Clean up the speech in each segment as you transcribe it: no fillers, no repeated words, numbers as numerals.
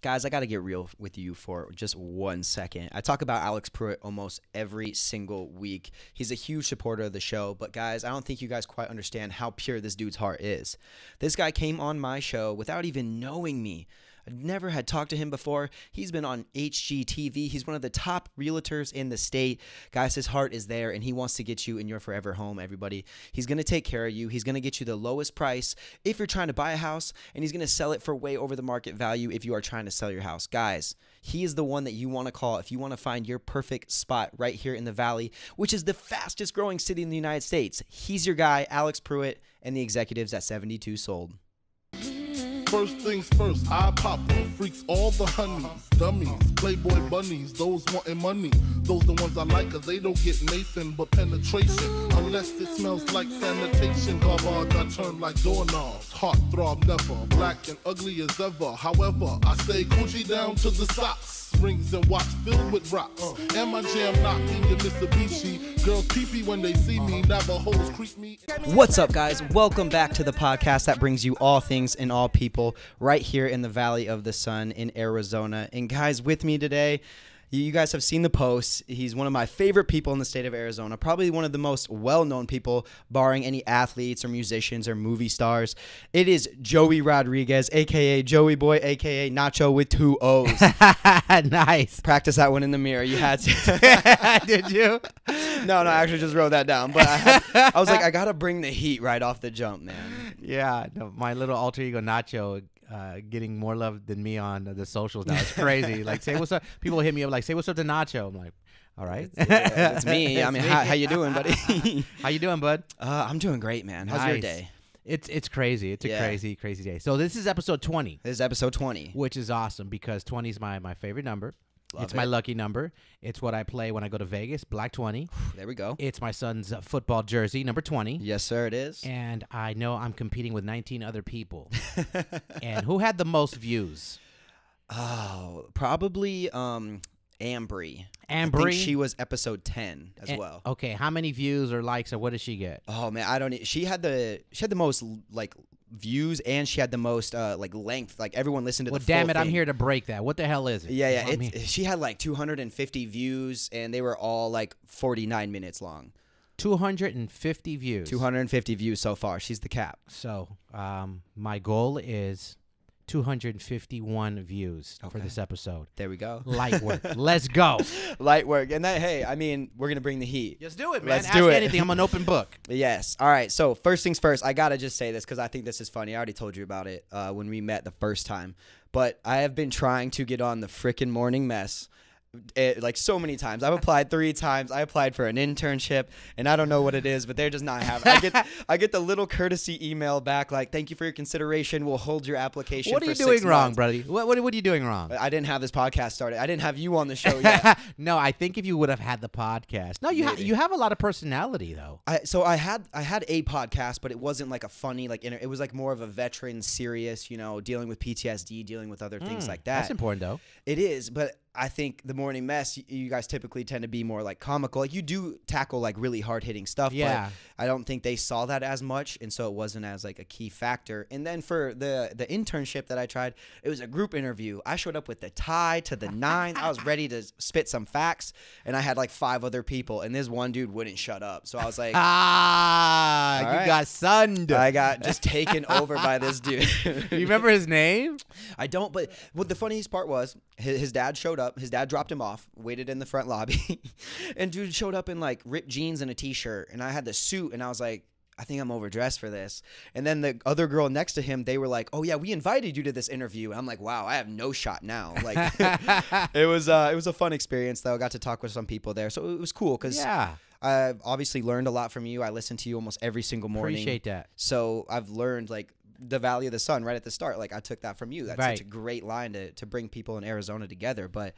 Guys, I got to get real with you for just 1 second. I talk about Alex Prewitt almost every single week. He's a huge supporter of the show, but guys, I don't think you guys quite understand how pure this dude's heart is. This guy came on my show without even knowing me. I never had talked to him before. He's been on HGTV. He's one of the top realtors in the state. Guys, his heart is there, and he wants to get you in your forever home, everybody. He's going to take care of you. He's going to get you the lowest price if you're trying to buy a house, and he's going to sell it for way over the market value if you are trying to sell your house. Guys, he is the one that you want to call if you want to find your perfect spot right here in the Valley, which is the fastest growing city in the United States. He's your guy, Alex Prewitt, and the executives at 72 Sold. First things first, I pop them, freaks all the honeys, dummies, playboy bunnies, those wanting money. Those the ones I like, cause they don't get Nathan but penetration. Unless it smells like sanitation, garbage I turn like doorknobs. Heart throb never, black and ugly as ever. However, I stay Gucci down to the socks. Rings and watch filled with rocks. And my jam knocking the Mitsubishi. Girls pee-pee when they see me. Navajos creep me. What's up, guys? Welcome back to the podcast that brings you all things and all people right here in the Valley of the Sun in Arizona. And guys, with me today, you guys have seen the posts. He's one of my favorite people in the state of Arizona, probably one of the most well-known people, barring any athletes or musicians or movie stars. It is Joey Rodriguez, a.k.a. Joey Boy, a.k.a. Nacho with 2 O's. Nice. Practice that one in the mirror. You had to. Did you? No, I actually just wrote that down. But I was like, I got to bring the heat right off the jump, man. Yeah, no, my little alter ego Nacho getting more love than me on the socials now. It's crazy. Like, say what's up. People hit me up like, say what's up to Nacho. I'm like, all right. It's me. I mean, how you doing, buddy? How you doing, bud? I'm doing great, man. How's your day? It's crazy. It's a crazy day. So this is episode 20. This is episode 20. Which is awesome because 20 is my favorite number. Love it's it. My lucky number. It's what I play when I go to Vegas, Black 20. There we go. It's my son's football jersey, number 20. Yes, sir, it is. And I know I'm competing with 19 other people. And who had the most views? Oh, probably Ambry. I Ambry? think she was episode 10 as well. Okay, how many views or likes or what did she get? Oh man, I don't. She had the most like views, and she had the most like length. Like everyone listened to the full Damn it, thing. I'm here to break that. What the hell is it? Yeah. She had like 250 views, and they were all like 49 minutes long. 250 views. 250 views so far. She's the cap. So my goal is 251 views for this episode. There we go. Light work. Let's go. Light work. And that, hey, I mean, we're going to bring the heat. Just do it, man. Let's Ask do it. anything. I'm an open book. Yes. All right. So first things first, I got to just say this because I think this is funny. I already told you about it when we met the first time. But I have been trying to get on the frickin' Morning Mess. Like so many times. I've applied 3 times. I applied for an internship, and I don't know what it is, but they're just not having it. I get the little courtesy email back like, thank you for your consideration. We'll hold your application for 6 months. What are you doing wrong, buddy? What are you doing wrong? I didn't have this podcast started. I didn't have you on the show yet. No, I think if you would have had the podcast. No, you have a lot of personality, though. So I had a podcast, but it wasn't like a funny, like, it was like more of a veteran, serious, dealing with PTSD, dealing with other things like that. That's important, though. It is, but I think the Morning Mess, you guys typically tend to be more like comical. Like you do tackle like really hard hitting stuff. Yeah. But I don't think they saw that as much. And so it wasn't as like a key factor. And then for the internship that I tried, it was a group interview. I showed up with the tie to the 9. I was ready to spit some facts. And I had like 5 other people. And this one dude wouldn't shut up. So I was like, you got sunned. I got just taken over by this dude. You remember his name? I don't, but what the funniest part was his dad showed up. His dad dropped him off, waited in the front lobby, and dude showed up in like ripped jeans and a t-shirt, and I had the suit, and I was like, I think I'm overdressed for this. And then the other girl next to him, they were like, oh yeah, we invited you to this interview. And I'm like, wow, I have no shot now. Like it was a fun experience though. I got to talk with some people there, so it was cool because I obviously learned a lot from you. I listen to you almost every single morning. Appreciate that. So I've learned like the Valley of the Sun right at the start. Like I took that from you. That's such a great line to bring people in Arizona together. But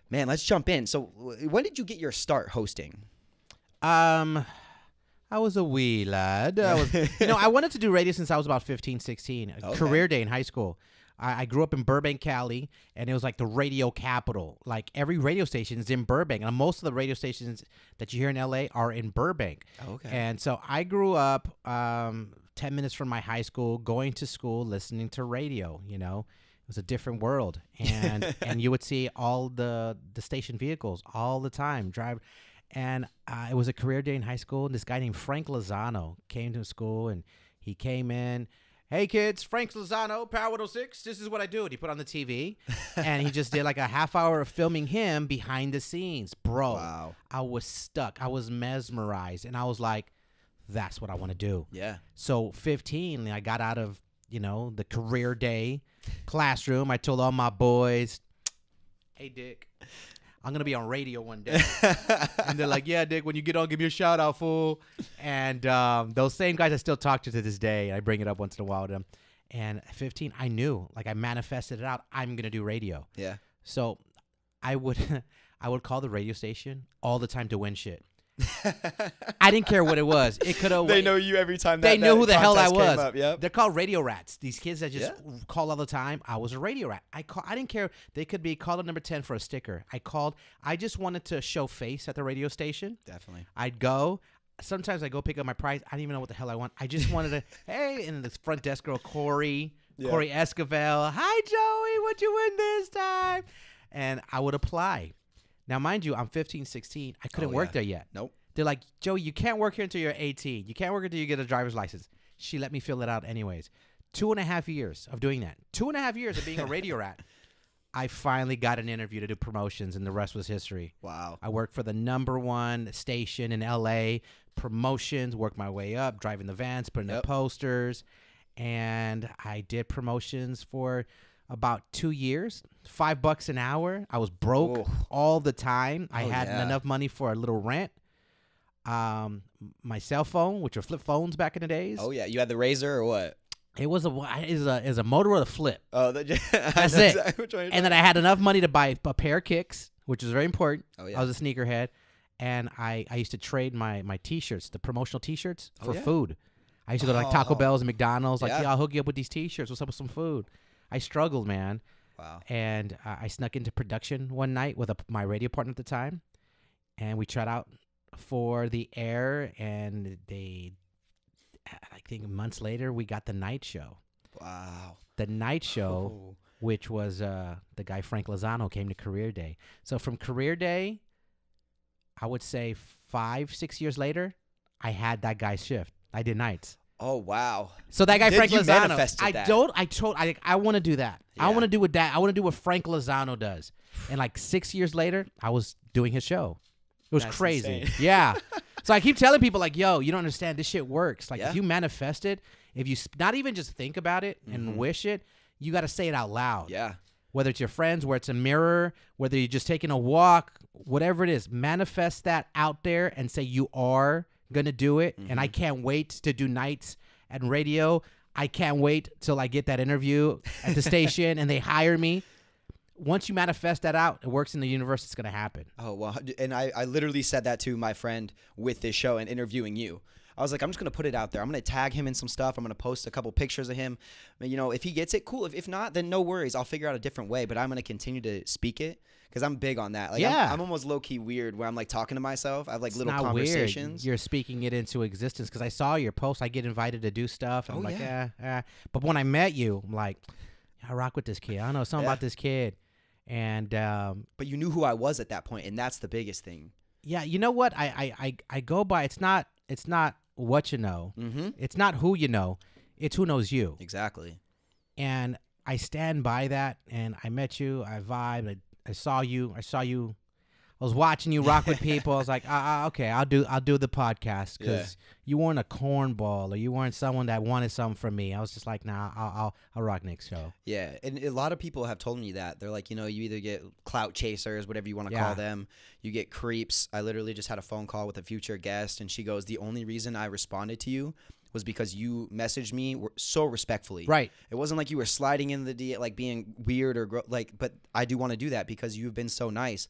man, let's jump in. So when did you get your start hosting? I was a wee lad. I wanted to do radio since I was about 15, 16. Career day in high school. I grew up in Burbank, Cali, and it was like the radio capital. Like every radio station is in Burbank, and most of the radio stations that you hear in LA are in Burbank. Okay. And so I grew up 10 minutes from my high school, going to school, listening to radio, was a different world, and you would see all the station vehicles all the time drive. And it was a career day in high school, and this guy named Frank Lozano came to school, and he came in. Hey kids, Frank Lozano, Power 106. This is what I do. And he put on the TV, and he just did like a half hour of filming him behind the scenes. Bro, Wow. I was stuck. I was mesmerized, and I was like, that's what I want to do. Yeah. So 15, I got out of, the career day classroom. I told all my boys, hey, Dick, I'm going to be on radio one day. And they're like, yeah, Dick, when you get on, give me a shout out, fool. And those same guys I still talk to this day. I bring it up once in a while to them. And at 15, I knew, like I manifested it out. I'm going to do radio. Yeah. So I would call the radio station all the time to win shit. I didn't care what it was. It could have. They know you every time. They knew who the hell I was. Yep. They're called radio rats. These kids that just call all the time. I was a radio rat. I didn't care. They could be caller number 10 for a sticker. I just wanted to show face at the radio station. Definitely. I'd go. Sometimes I go pick up my prize. I didn't even know what the hell I want. I just wanted to. Hey, and the front desk girl Corey Esquivel. Hi Joey, what'd you win this time? And I would apply. Now, mind you, I'm 15, 16. I couldn't work there yet. Nope. They're like, Joey, you can't work here until you're 18. You can't work until you get a driver's license. She let me fill it out anyways. 2.5 years of doing that. 2.5 years of being a radio rat. I finally got an interview to do promotions, and the rest was history. Wow. I worked for the #1 station in L.A., promotions, worked my way up, driving the vans, putting up posters, and I did promotions for about 2 years, $5 an hour. I was broke all the time. I had enough money for a little rent. My cell phone, which were flip phones back in the days. Oh yeah, you had the Razor or what? It was a Motorola Flip. Oh, that's it. Exactly. And then I had enough money to buy a pair of kicks, which was very important. Oh yeah. I was a sneakerhead, and I used to trade my T-shirts, the promotional T-shirts, for food. I used to go to like Taco Bell's and McDonald's, like, yeah, I'll hook you up with these T-shirts. What's up with some food? I struggled, man. Wow. And I snuck into production one night with my radio partner at the time, and we tried out for the air, and I think months later, we got the night show. Wow. The night show, which was the guy Frank Lozano came to Career Day. So from Career Day, I would say 5-6 years later, I had that guy's shift. I did nights. Oh wow! So that guy Frank Lozano, I want to do that. Yeah. I want to do what I want to do what Frank Lozano does. And like 6 years later, I was doing his show. It was crazy. Insane. Yeah. So I keep telling people like, yo, you don't understand. This shit works. Like if Yeah. you manifest it, if you not even just think about it and wish it, you got to say it out loud. Yeah. Whether it's your friends, whether it's a mirror, whether you're just taking a walk, whatever it is, manifest that out there and say you are going to do it. And I can't wait to do nights and radio. I can't wait till I get that interview at the station and they hire me. Once you manifest that out, it works in the universe, it's going to happen. Oh, well, and I literally said that to my friend with this show and interviewing you. I was like, I'm just going to put it out there. I'm going to tag him in some stuff. I'm going to post a couple pictures of him. You know, if he gets it, cool. If not, then no worries. I'll figure out a different way, but I'm going to continue to speak it because I'm big on that. Like, yeah. I'm almost low-key weird where I'm like talking to myself. I have like It's little not conversations. Weird. You're speaking it into existence because I saw your post. I get invited to do stuff. And I'm like, yeah. But when I met you, I'm like, I rock with this kid. I don't know something about this kid. And but you knew who I was at that point, and that's the biggest thing. Yeah, you know what? I go by it's not what you know. Mm-hmm. It's not who you know. It's who knows you. Exactly. And I stand by that. And I met you. I vibed. I saw you. I was watching you rock with people. I was like, okay, I'll do the podcast because you weren't a cornball or you weren't someone that wanted something from me. I was just like, nah, I'll rock Nick's show. Yeah, and a lot of people have told me that. They're like, you know, you either get clout chasers, whatever you want to call them. You get creeps. I literally just had a phone call with a future guest, and she goes, the only reason I responded to you was because you messaged me so respectfully. Right. It wasn't like you were sliding in the DM, like being weird or but I do want to do that because you've been so nice.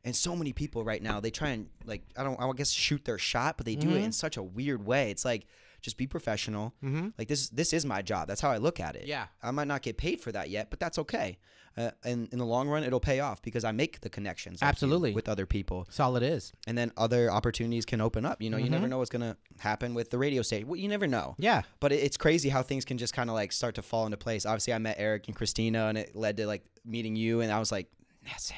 And so many people right now, they try and, like, I guess shoot their shot, but they do it in such a weird way. It's like, Just be professional. Mm-hmm. Like this is my job. That's how I look at it. Yeah. I might not get paid for that yet, but that's okay. And in the long run, it'll pay off because I make the connections like Absolutely. with other people. That's all it is. And then other opportunities can open up. You know, you never know what's going to happen with the radio station. Well, you never know. Yeah. But it's crazy how things can just kind of like start to fall into place. Obviously, I met Eric and Christina, and it led to like meeting you, and I was like, that's it.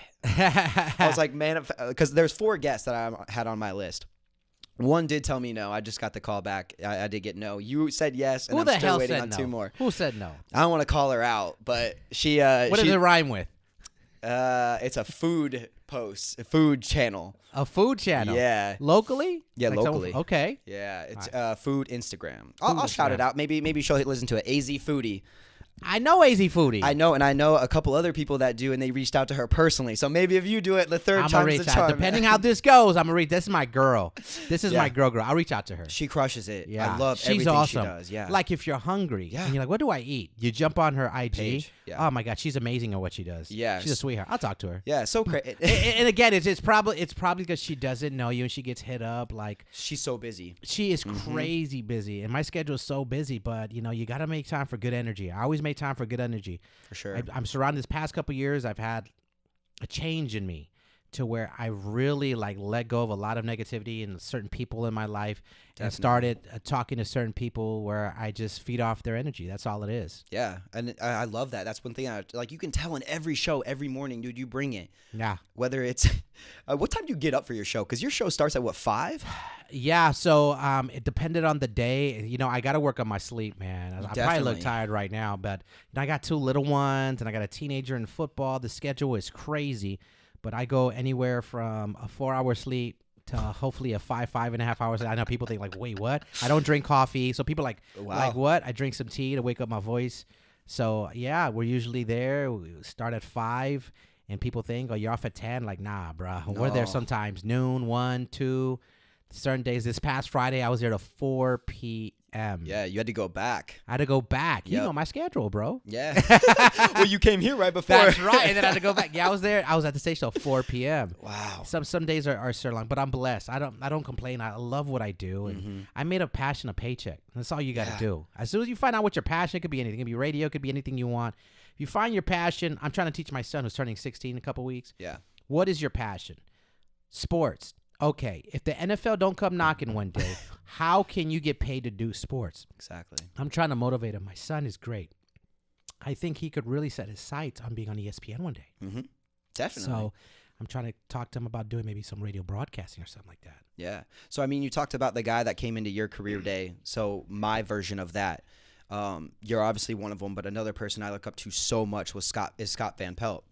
I was like, man, because there's 4 guests that I had on my list. One did tell me no. I just got the call back. I did get no. You said yes, and Who I'm the still hell waiting said on no? 2 more. Who said no? I don't want to call her out, but she. What does it rhyme with? It's a food post, a food channel. A food channel? Yeah. Locally? Yeah, Like locally. Okay. Yeah, it's food Instagram. I'll shout it out. Maybe she'll listen to it. AZ Foodie. I know AZ Foodie. I know, and I know a couple other people that do, and they reached out to her personally. So maybe if you do it, the third time's the charm. Depending how this goes, I'm gonna reach. This is my girl. This is Yeah. my girl. I'll reach out to her. She crushes it. Yeah, I love she's everything awesome. she does. Yeah, Like if you're hungry, Yeah. and you're like, "What do I eat?" You jump on her IG. Page, yeah. Oh my God, she's amazing at what she does. Yeah. she's a sweetheart. I'll talk to her. yeah, so crazy. And again, it's probably because she doesn't know you and she gets hit up. Like She's so busy. she is crazy busy, and my schedule is so busy. But you know, you got to make time for good energy. I always make time for good energy. For sure. I'm surrounded. This past couple years, I've had a change in me to where I really like let go of a lot of negativity and certain people in my life, and started talking to certain people where I just feed off their energy. That's all it is. Yeah, and I love that. That's one thing. Like you can tell in every show, every morning, dude, you bring it. Yeah. Whether it's what time do you get up for your show? Because your show starts at what, 5? Yeah, so it depended on the day. You know, I got to work on my sleep, man. I probably Definitely. look tired right now, but you know, I got 2 little ones, and I got a teenager in football. The schedule is crazy, but I go anywhere from a 4-hour sleep to hopefully a 5.5 hours. I know people think like, wait, what? I don't drink coffee, so people like what? I drink some tea to wake up my voice. So yeah, we're usually there. We start at 5, and people think, oh, you're off at 10. Like, nah, bro. We're there sometimes noon, 1, 2. Certain days. This past Friday, I was there to 4 p.m. Yeah, you had to go back. I had to go back. You Yep. know my schedule, bro. Yeah. Well, you came here right before. That's right. And then I had to go back. Yeah, I was there. I was at the station till 4 p.m. Wow. Some days are so long, but I'm blessed. I don't complain. I love what I do, and I made a passion a paycheck. That's all you got to do. As soon as you find out what your passion, it could be anything. It could be radio. It could be anything you want. If you find your passion, I'm trying to teach my son who's turning 16 in a couple weeks. Yeah. What is your passion? Sports. Okay, if the NFL don't come knocking one day, how can you get paid to do sports? Exactly. I'm trying to motivate him. My son is great. I think he could really set his sights on being on ESPN one day. Mm-hmm. Definitely. So I'm trying to talk to him about doing maybe some radio broadcasting or something like that. Yeah. So, I mean, you talked about the guy that came into your career day. So my version of that, you're obviously one of them, but another person I look up to so much is Scott Van Pelt.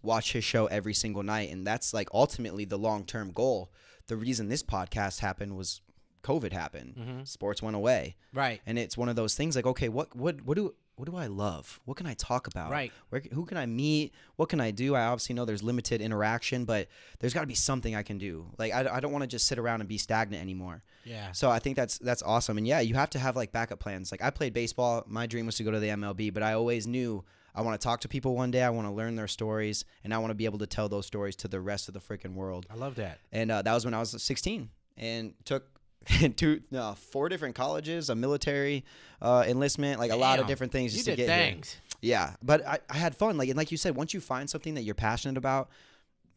Watch his show every single night, and that's like ultimately the long-term goal. The reason this podcast happened was COVID happened. Sports went away. Right. And it's one of those things like, okay, what do I love? What can I talk about? Right. Who can I meet? What can I do? I obviously know there's limited interaction, but there's got to be something I can do. Like I don't want to just sit around and be stagnant anymore. Yeah. So I think that's awesome. And yeah, you have to have like backup plans. Like I played baseball. My dream was to go to the MLB, but I always knew I want to talk to people one day. I want to learn their stories, and I want to be able to tell those stories to the rest of the freaking world. I love that. And that was when I was 16 and took 4 different colleges, a military enlistment, like a lot of different things just to get here. Yeah, but I had fun. Like, and like you said, once you find something that you're passionate about,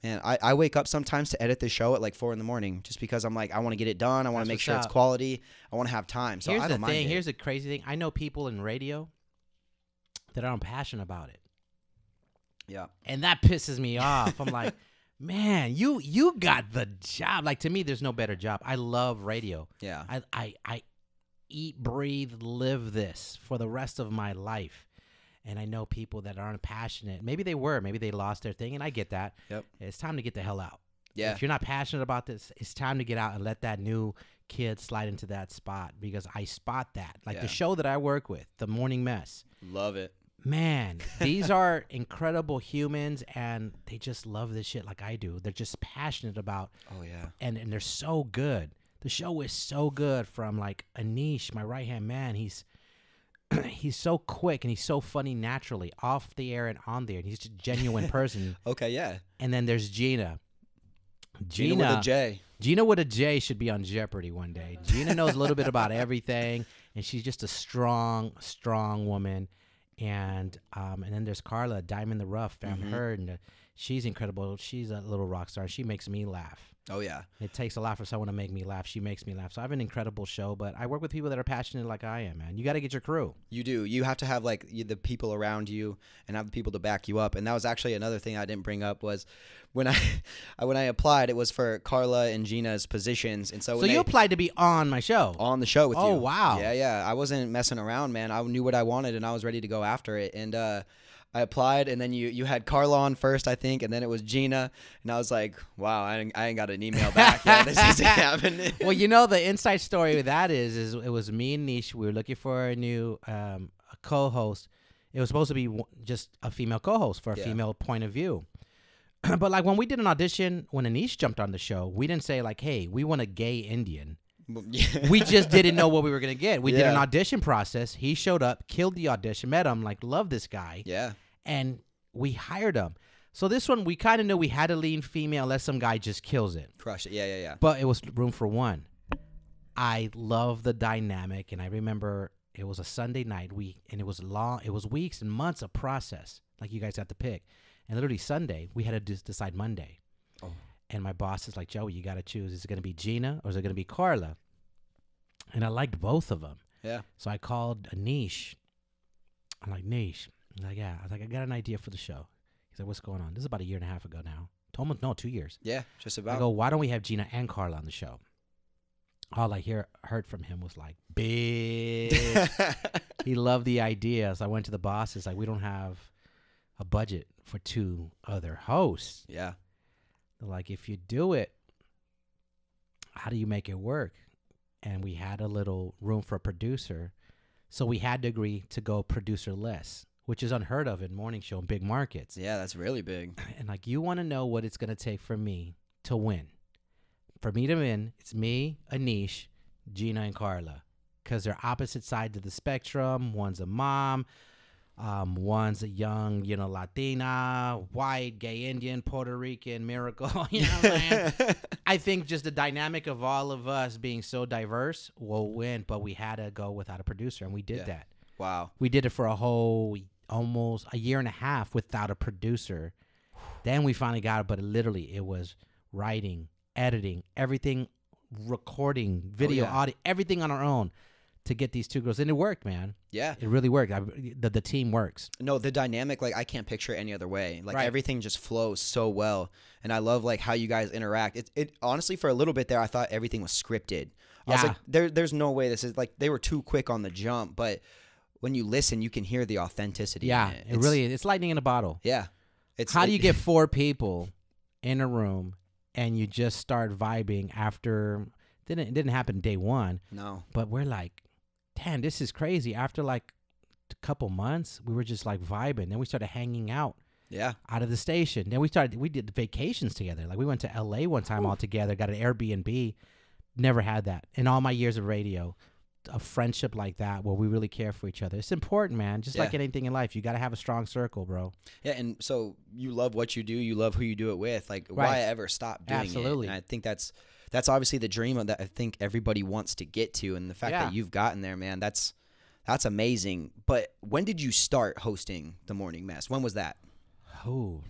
and I wake up sometimes to edit the show at like 4 a.m. just because I'm like, I want to get it done. I want to make sure it's quality. I want to have time. So Here's I don't the mind thing. it. Here's the crazy thing. I know people in radio that aren't passionate about it. Yeah. And that pisses me off. I'm like, man, you got the job. Like, to me, there's no better job. I love radio. Yeah. I eat, breathe, live this for the rest of my life. And I know people that aren't passionate. Maybe they were. Maybe they lost their thing, and I get that. Yep. It's time to get the hell out. Yeah. If you're not passionate about this, it's time to get out and let that new kid slide into that spot, because I spot that. Like the show that I work with, The Morning Mess. Love it. Man, these are incredible humans, and they just love this shit like I do. They're just passionate about. Oh yeah. And they're so good. The show is so good. From like Anish, my right hand man, he's so quick and he's so funny naturally, off the air and on the air. And he's just a genuine person. Okay, yeah. And then there's Gina. Gina with a J. Gina with a J should be on Jeopardy one day. Gina knows a little bit about everything, and she's just a strong woman. And then there's Carla, Diamond the Rough, found her, and she's incredible. She's a little rock star. She makes me laugh. Oh, yeah. It takes a lot for someone to make me laugh. She makes me laugh. So I have an incredible show, but I work with people that are passionate like I am, man. You got to get your crew. You do. You have to have like the people around you and have the people to back you up. And that was actually another thing I didn't bring up was when I applied, it was for Carla and Gina's positions. And so you applied to be on my show. On the show with you. Oh, wow. Yeah. I wasn't messing around, man. I knew what I wanted and I was ready to go after it. And I applied, and then you had Carla on first, I think, and then it was Gina, and I was like, wow, I ain't got an email back yet. This isn't happening. Well, you know, the inside story with that is it was me and Nish. We were looking for a new a co-host. It was supposed to be just a female co-host for a female point of view. But like when we did an audition, when Anish jumped on the show, we didn't say like, hey, we want a gay Indian. We just didn't know what we were going to get. We did an audition process. He showed up, killed the audition, met him, like, love this guy. Yeah. And we hired him. So this one, we kind of knew we had to lean female unless some guy just kills it. Crush it. Yeah. But it was room for one. I love the dynamic, and I remember it was a Sunday night, and it was long. It was weeks and months of process. Like, you guys had to pick. And literally Sunday, we had to decide Monday. Oh. And my boss is like, Joey, you got to choose. Is it going to be Gina or is it going to be Carla? And I liked both of them. Yeah. So I called Anish. I'm like, Nish. I'm like, yeah. I was like, I got an idea for the show. He's like, what's going on? This is about 1.5 years ago now. Almost, no, 2 years. Yeah, just about. I go, why don't we have Gina and Carla on the show? All I heard from him was like, big. He loved the idea. So I went to the boss. It's like, we don't have a budget for 2 other hosts. Yeah. They're like, if you do it, how do you make it work? And we had a little room for a producer. So we had to agree to go producer-less, which is unheard of in morning show in big markets. Yeah, that's really big. And like, you want to know what it's going to take for me to win. For me to win, it's me, Anish, Gina, and Carla. Because they're opposite sides of the spectrum. One's a mom. One's a young, Latina, white, gay Indian, Puerto Rican, miracle. You know what I'm saying? I think just the dynamic of all of us being so diverse will win, but we had to go without a producer, and we did that. Wow. We did it for a whole almost 1.5 years without a producer. Then we finally got it, but it was writing, editing, everything, recording, video, audio, everything on our own to get these 2 girls. And it worked, man. Yeah. It really worked. The team works. No, the dynamic, like, I can't picture it any other way. Like, everything just flows so well. And I love, like, how you guys interact. It honestly, for a little bit there, I thought everything was scripted. I was like, there's no way this is, like, they were too quick on the jump. But when you listen, you can hear the authenticity. Yeah, in it. It really is. It's lightning in a bottle. Yeah. How do you get 4 people in a room and you just start vibing after? It didn't happen day one. No. But we're like, damn, this is crazy. After like a couple months, we were just like vibing. Then we started hanging out. Yeah. Out of the station. Then we did vacations together. Like we went to LA one time all together, got an Airbnb. Never had that. In all my years of radio, a friendship like that where we really care for each other. It's important, man. Just like anything in life, you got to have a strong circle, bro. Yeah, and so you love what you do. You love who you do it with. Like, why ever stop doing it? And I think that's obviously the dream that I think everybody wants to get to. And the fact that you've gotten there, man, that's amazing. But when did you start hosting The Morning Mess? When was that? Oh,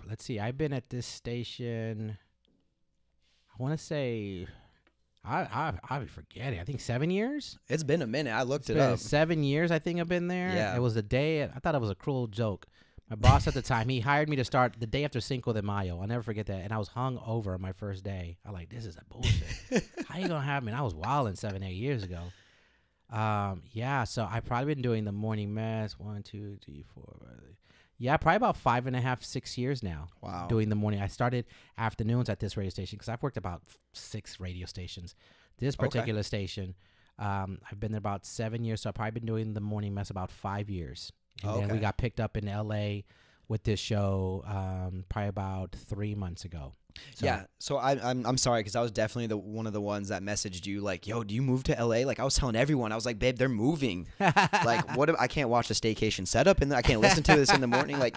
let's see. I've been at this station, I want to say... I be forgetting. I think 7 years. It's been a minute. I looked it up. 7 years, I think I've been there. Yeah. It was the day. I thought it was a cruel joke. My boss at the time, he hired me to start the day after Cinco de Mayo. I'll never forget that. And I was hung over on my first day. I'm like, this is a bullshit. How you gonna have me? And I was wilding 7, 8 years ago. So I've probably been doing The Morning Mess 1, 2, 3, 4. Yeah, probably about 5.5, 6 years now. Wow. Doing the morning. I started afternoons at this radio station because I've worked about 6 radio stations. This particular station, I've been there about 7 years, so I've probably been doing The Morning Mess about 5 years. And then we got picked up in L.A. with this show probably about 3 months ago. So. Yeah, so I'm sorry because I was definitely one of the ones that messaged you like, yo, do you move to LA? Like I was telling everyone, I was like, babe, they're moving. Like what if I can't watch the staycation setup and I can't listen to this in the morning. Like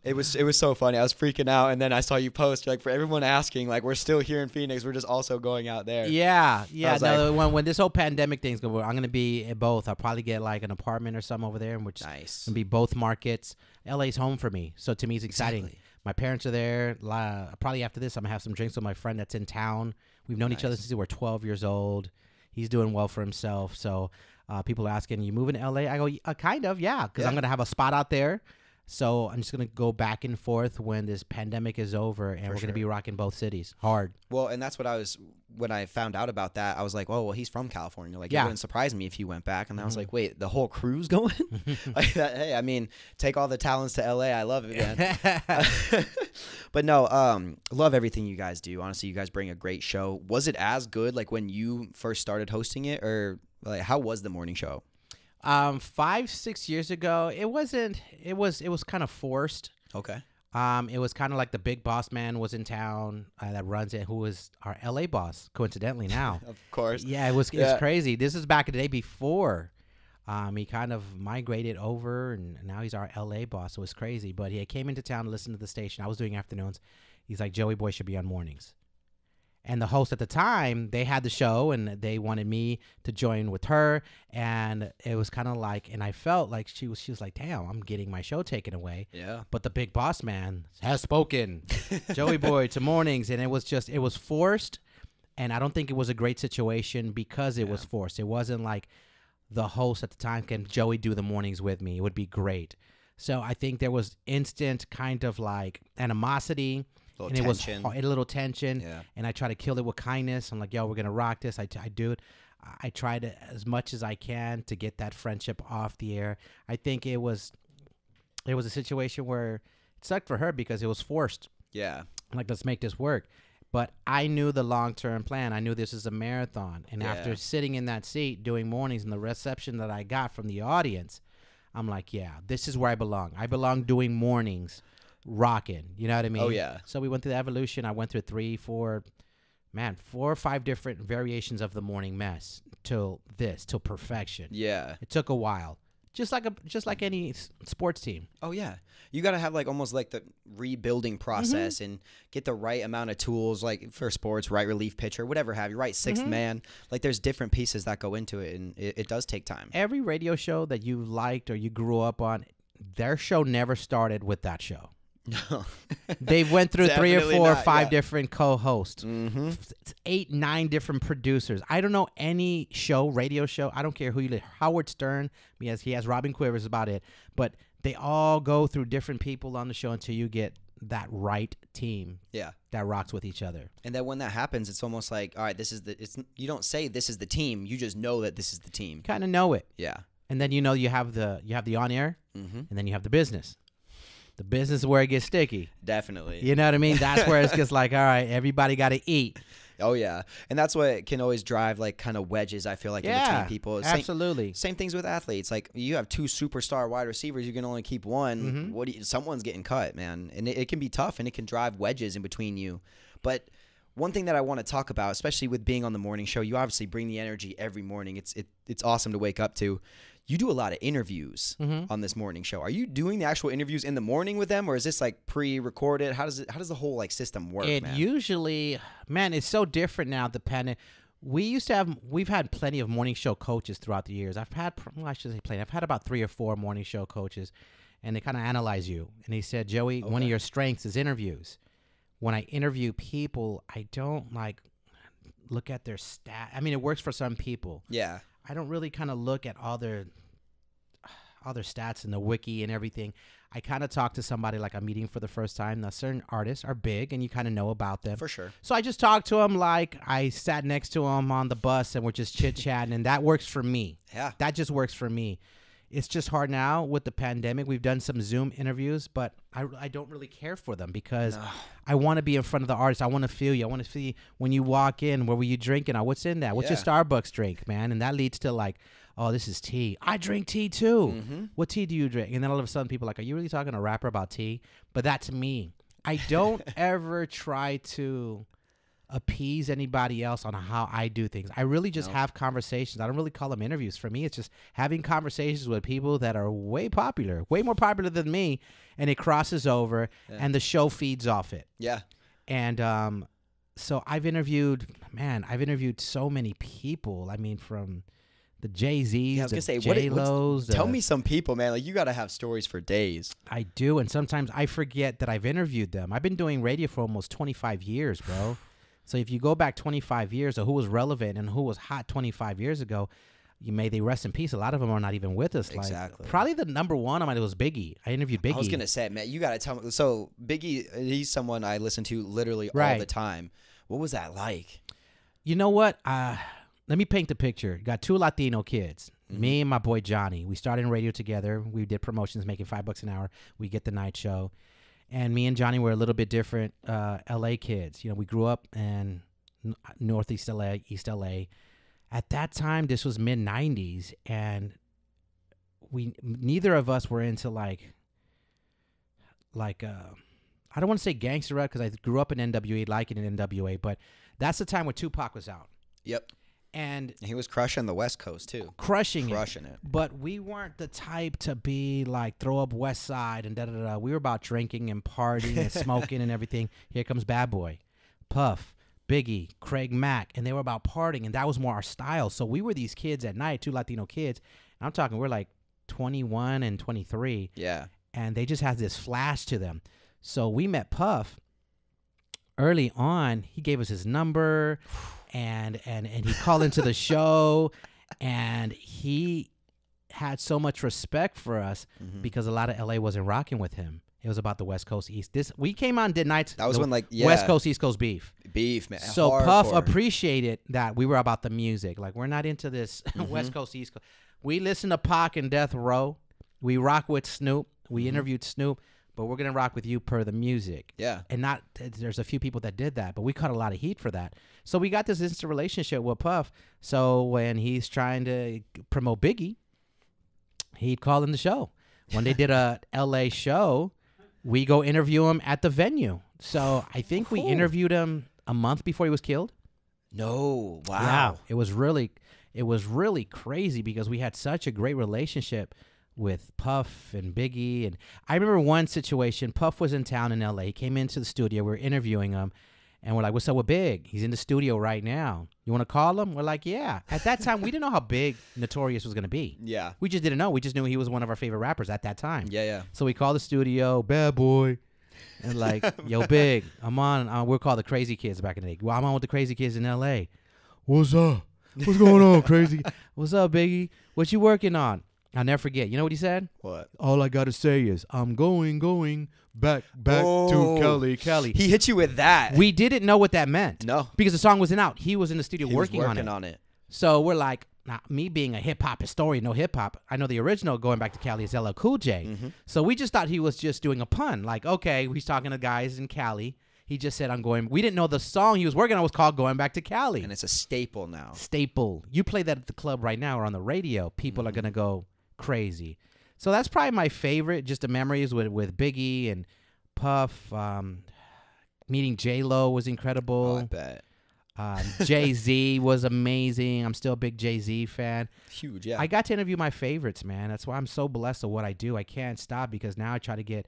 It was so funny. I was freaking out, and then I saw you post. You're like, for everyone asking, like, we're still here in Phoenix. We're just also going out there. Yeah. No, like, when this whole pandemic thing's going, I'm gonna be at both. I'll probably get like an apartment or something over there, which nice. Gonna be both markets. LA's home for me, so to me it's exciting. Exactly. My parents are there. Probably after this, I'm gonna have some drinks with my friend that's in town. We've known each other since we were 12 years old. He's doing well for himself. So people are asking, you moving to LA? I go, kind of, yeah, because I'm gonna have a spot out there. So I'm just going to go back and forth when this pandemic is over, and we're going to be rocking both cities hard. Well, and that's what when I found out about that, I was like, oh, well, he's from California. Like, it wouldn't surprise me if he went back. And I was like, wait, the whole crew's going? Like that, hey, I mean, take all the talents to LA. I love it, man. But no, love everything you guys do. Honestly, you guys bring a great show. Was it as good, like, when you first started hosting it, or like, how was the morning show? 5-6 years ago, it wasn't. It was kind of forced. Okay. It was kind of like the big boss man was in town that runs it, who was our LA boss, coincidentally now. Of course. Yeah, it was crazy. This is back in the day before. He kind of migrated over, and now he's our LA boss. So it was crazy. But he came into town to listen to the station. I was doing afternoons. He's like, Joey Boy should be on mornings. And the host at the time, they had the show, and they wanted me to join with her. And it was kind of like, and I felt like she was like, damn, I'm getting my show taken away. Yeah. But the big boss man has spoken. Joey Boy to mornings. And it was forced. And I don't think it was a great situation because it was forced. It wasn't like the host at the time, can Joey do the mornings with me? It would be great. So I think there was instant kind of like animosity. And it was a little tension, and I try to kill it with kindness. I'm like, yo, we're going to rock this. I do it. I try to, as much as I can, to get that friendship off the air. I think it was a situation where it sucked for her because it was forced. Yeah. Like, let's make this work. But I knew the long-term plan. I knew this is a marathon. And after sitting in that seat doing mornings and the reception that I got from the audience, I'm like, yeah, this is where I belong. I belong doing mornings. Rocking, you know what I mean? Oh yeah. So we went through the evolution. I went through 4 or 5 different variations of the morning mess till perfection. Yeah. It took a while, just like any sports team. Oh yeah, you got to have like almost like the rebuilding process and get the right amount of tools, like for sports, right relief pitcher, whatever have you, right sixth man. Like there's different pieces that go into it, and it does take time. Every radio show that you liked or you grew up on, their show never started with that show. No. They went through 3 or 4 or 5 different co-hosts, 8, 9 different producers. I don't know any radio show. I don't care who you live. Howard Stern, he has Robin Quivers, about it. But they all go through different people on the show until you get that right team. Yeah. That rocks with each other. And then when that happens, it's almost like, all right, you don't say this is the team. You just know that this is the team. Kind of know it. Yeah. And then you have the on air, and then you have the business. The business is where it gets sticky. Definitely. You know what I mean? That's where it's just like, all right, everybody got to eat. Oh, yeah. And that's what can always drive, like, kind of wedges, I feel like, in between people. Absolutely. Same things with athletes. Like, you have 2 superstar wide receivers. You can only keep one. Someone's getting cut, man. And it can be tough, and it can drive wedges in between you. But one thing that I want to talk about, especially with being on the morning show, you obviously bring the energy every morning. It's awesome to wake up to. You do a lot of interviews on this morning show. Are you doing the actual interviews in the morning with them, or is this like pre-recorded? How does the whole like system work? Usually, man, it's so different now. We've had plenty of morning show coaches throughout the years. I've had about 3 or 4 morning show coaches, and they kind of analyze you. And he said, Joey, one of your strengths is interviews. When I interview people, I don't like look at their stat. I mean, it works for some people. Yeah. I don't really kind of look at all their stats in the wiki and everything. I kind of talk to somebody like I'm meeting for the first time. Now, certain artists are big, and you kind of know about them. For sure. So I just talk to them like I sat next to them on the bus, and we're just chit-chatting, and that works for me. Yeah. That just works for me. It's just hard now with the pandemic. We've done some Zoom interviews, but I don't really care for them because I want to be in front of the artist. I want to feel you. I want to see when you walk in, what were you drinking? Or what's in that? What's your Starbucks drink, man? And that leads to like, oh, this is tea. I drink tea too. What tea do you drink? And then all of a sudden people are like, are you really talking to a rapper about tea? But that's me. I don't ever try to appease anybody else on how I do things. I really just have conversations. I don't really call them interviews. For me, it's just having conversations with people that are way more popular than me, and it crosses over, and the show feeds off it. Yeah. And so I've interviewed so many people. I mean, from the Jay-Z's, the J-Lo's. Tell me some people, man. Like, you got to have stories for days. I do, and sometimes I forget that I've interviewed them. I've been doing radio for almost 25 years, bro. So if you go back 25 years of who was relevant and who was hot 25 years ago, may they rest in peace. A lot of them are not even with us. Exactly. Like, probably the number one on it was Biggie. I interviewed Biggie. I was going to say, man, you got to tell me. So Biggie, he's someone I listen to literally all the time. What was that like? You know what? Let me paint the picture. Got 2 Latino kids. Me and my boy Johnny. We started in radio together. We did promotions, making $5 an hour. We get the night show. And me and Johnny were a little bit different L.A. kids. You know, we grew up in Northeast L.A., East L.A. At that time, this was mid-'90s, and neither of us were into like I don't want to say gangster rap because I grew up in NWA, liking NWA, but that's the time when Tupac was out. Yep. And he was crushing the West Coast too. Crushing it. But we weren't the type to be like throw up West Side and da-da-da. We were about drinking and partying and smoking and everything. Here comes Bad Boy, Puff, Biggie, Craig Mack, and they were about partying, and that was more our style. So we were these kids at night, 2 Latino kids. And I'm talking, we're like 21 and 23. Yeah. And they just had this flash to them. So we met Puff early on. He gave us his number. And he called into the show, and he had so much respect for us because a lot of LA wasn't rocking with him. It was about the West Coast East. We came on, did nights. That was when West Coast East Coast beef, man. So hardcore. Puff appreciated that we were about the music. Like, we're not into this West Coast East Coast. We listen to Pac and Death Row. We rock with Snoop. We interviewed Snoop. But we're going to rock with you per the music. Yeah. And there's a few people that did that, but we caught a lot of heat for that. So we got this instant relationship with Puff. So when he's trying to promote Biggie, he'd call in the show. When they did a LA show, we go interview him at the venue. So I think we interviewed him a month before he was killed. No. Wow. Yeah. It was really crazy because we had such a great relationship with Puff and Biggie. And I remember one situation. Puff was in town in L.A. He came into the studio. We were interviewing him. And we're like, what's up with Big? He's in the studio right now. You want to call him? We're like, yeah. At that time, we didn't know how big Notorious was going to be. Yeah. We just didn't know. We just knew he was one of our favorite rappers at that time. Yeah. So we called the studio, Bad Boy. And like, yo, Big, I'm on. We're called the Crazy Kids back in the day. Well, I'm on with the Crazy Kids in L.A. What's up? What's going on, Crazy? What's up, Biggie? What you working on? I'll never forget. You know what he said? What? All I got to say is, I'm going back to Kelly. He hit you with that. We didn't know what that meant. No. Because the song wasn't out. He was in the studio working on it. So we're like, me being a hip-hop historian, no hip-hop, I know the original Going Back to Cali is LL Cool J. So we just thought he was just doing a pun. Like, okay, he's talking to guys in Cali. He just said, I'm going. We didn't know the song he was working on was called Going Back to Cali. And it's a staple now. Staple. You play that at the club right now or on the radio, people are going to go crazy. So that's probably my favorite, just the memories with Biggie and Puff. Meeting J-Lo was incredible. Oh, I bet. Jay-Z was amazing. I'm still a big Jay-Z fan. Huge, yeah. I got to interview my favorites, man. That's why I'm so blessed of what I do. I can't stop because now I try to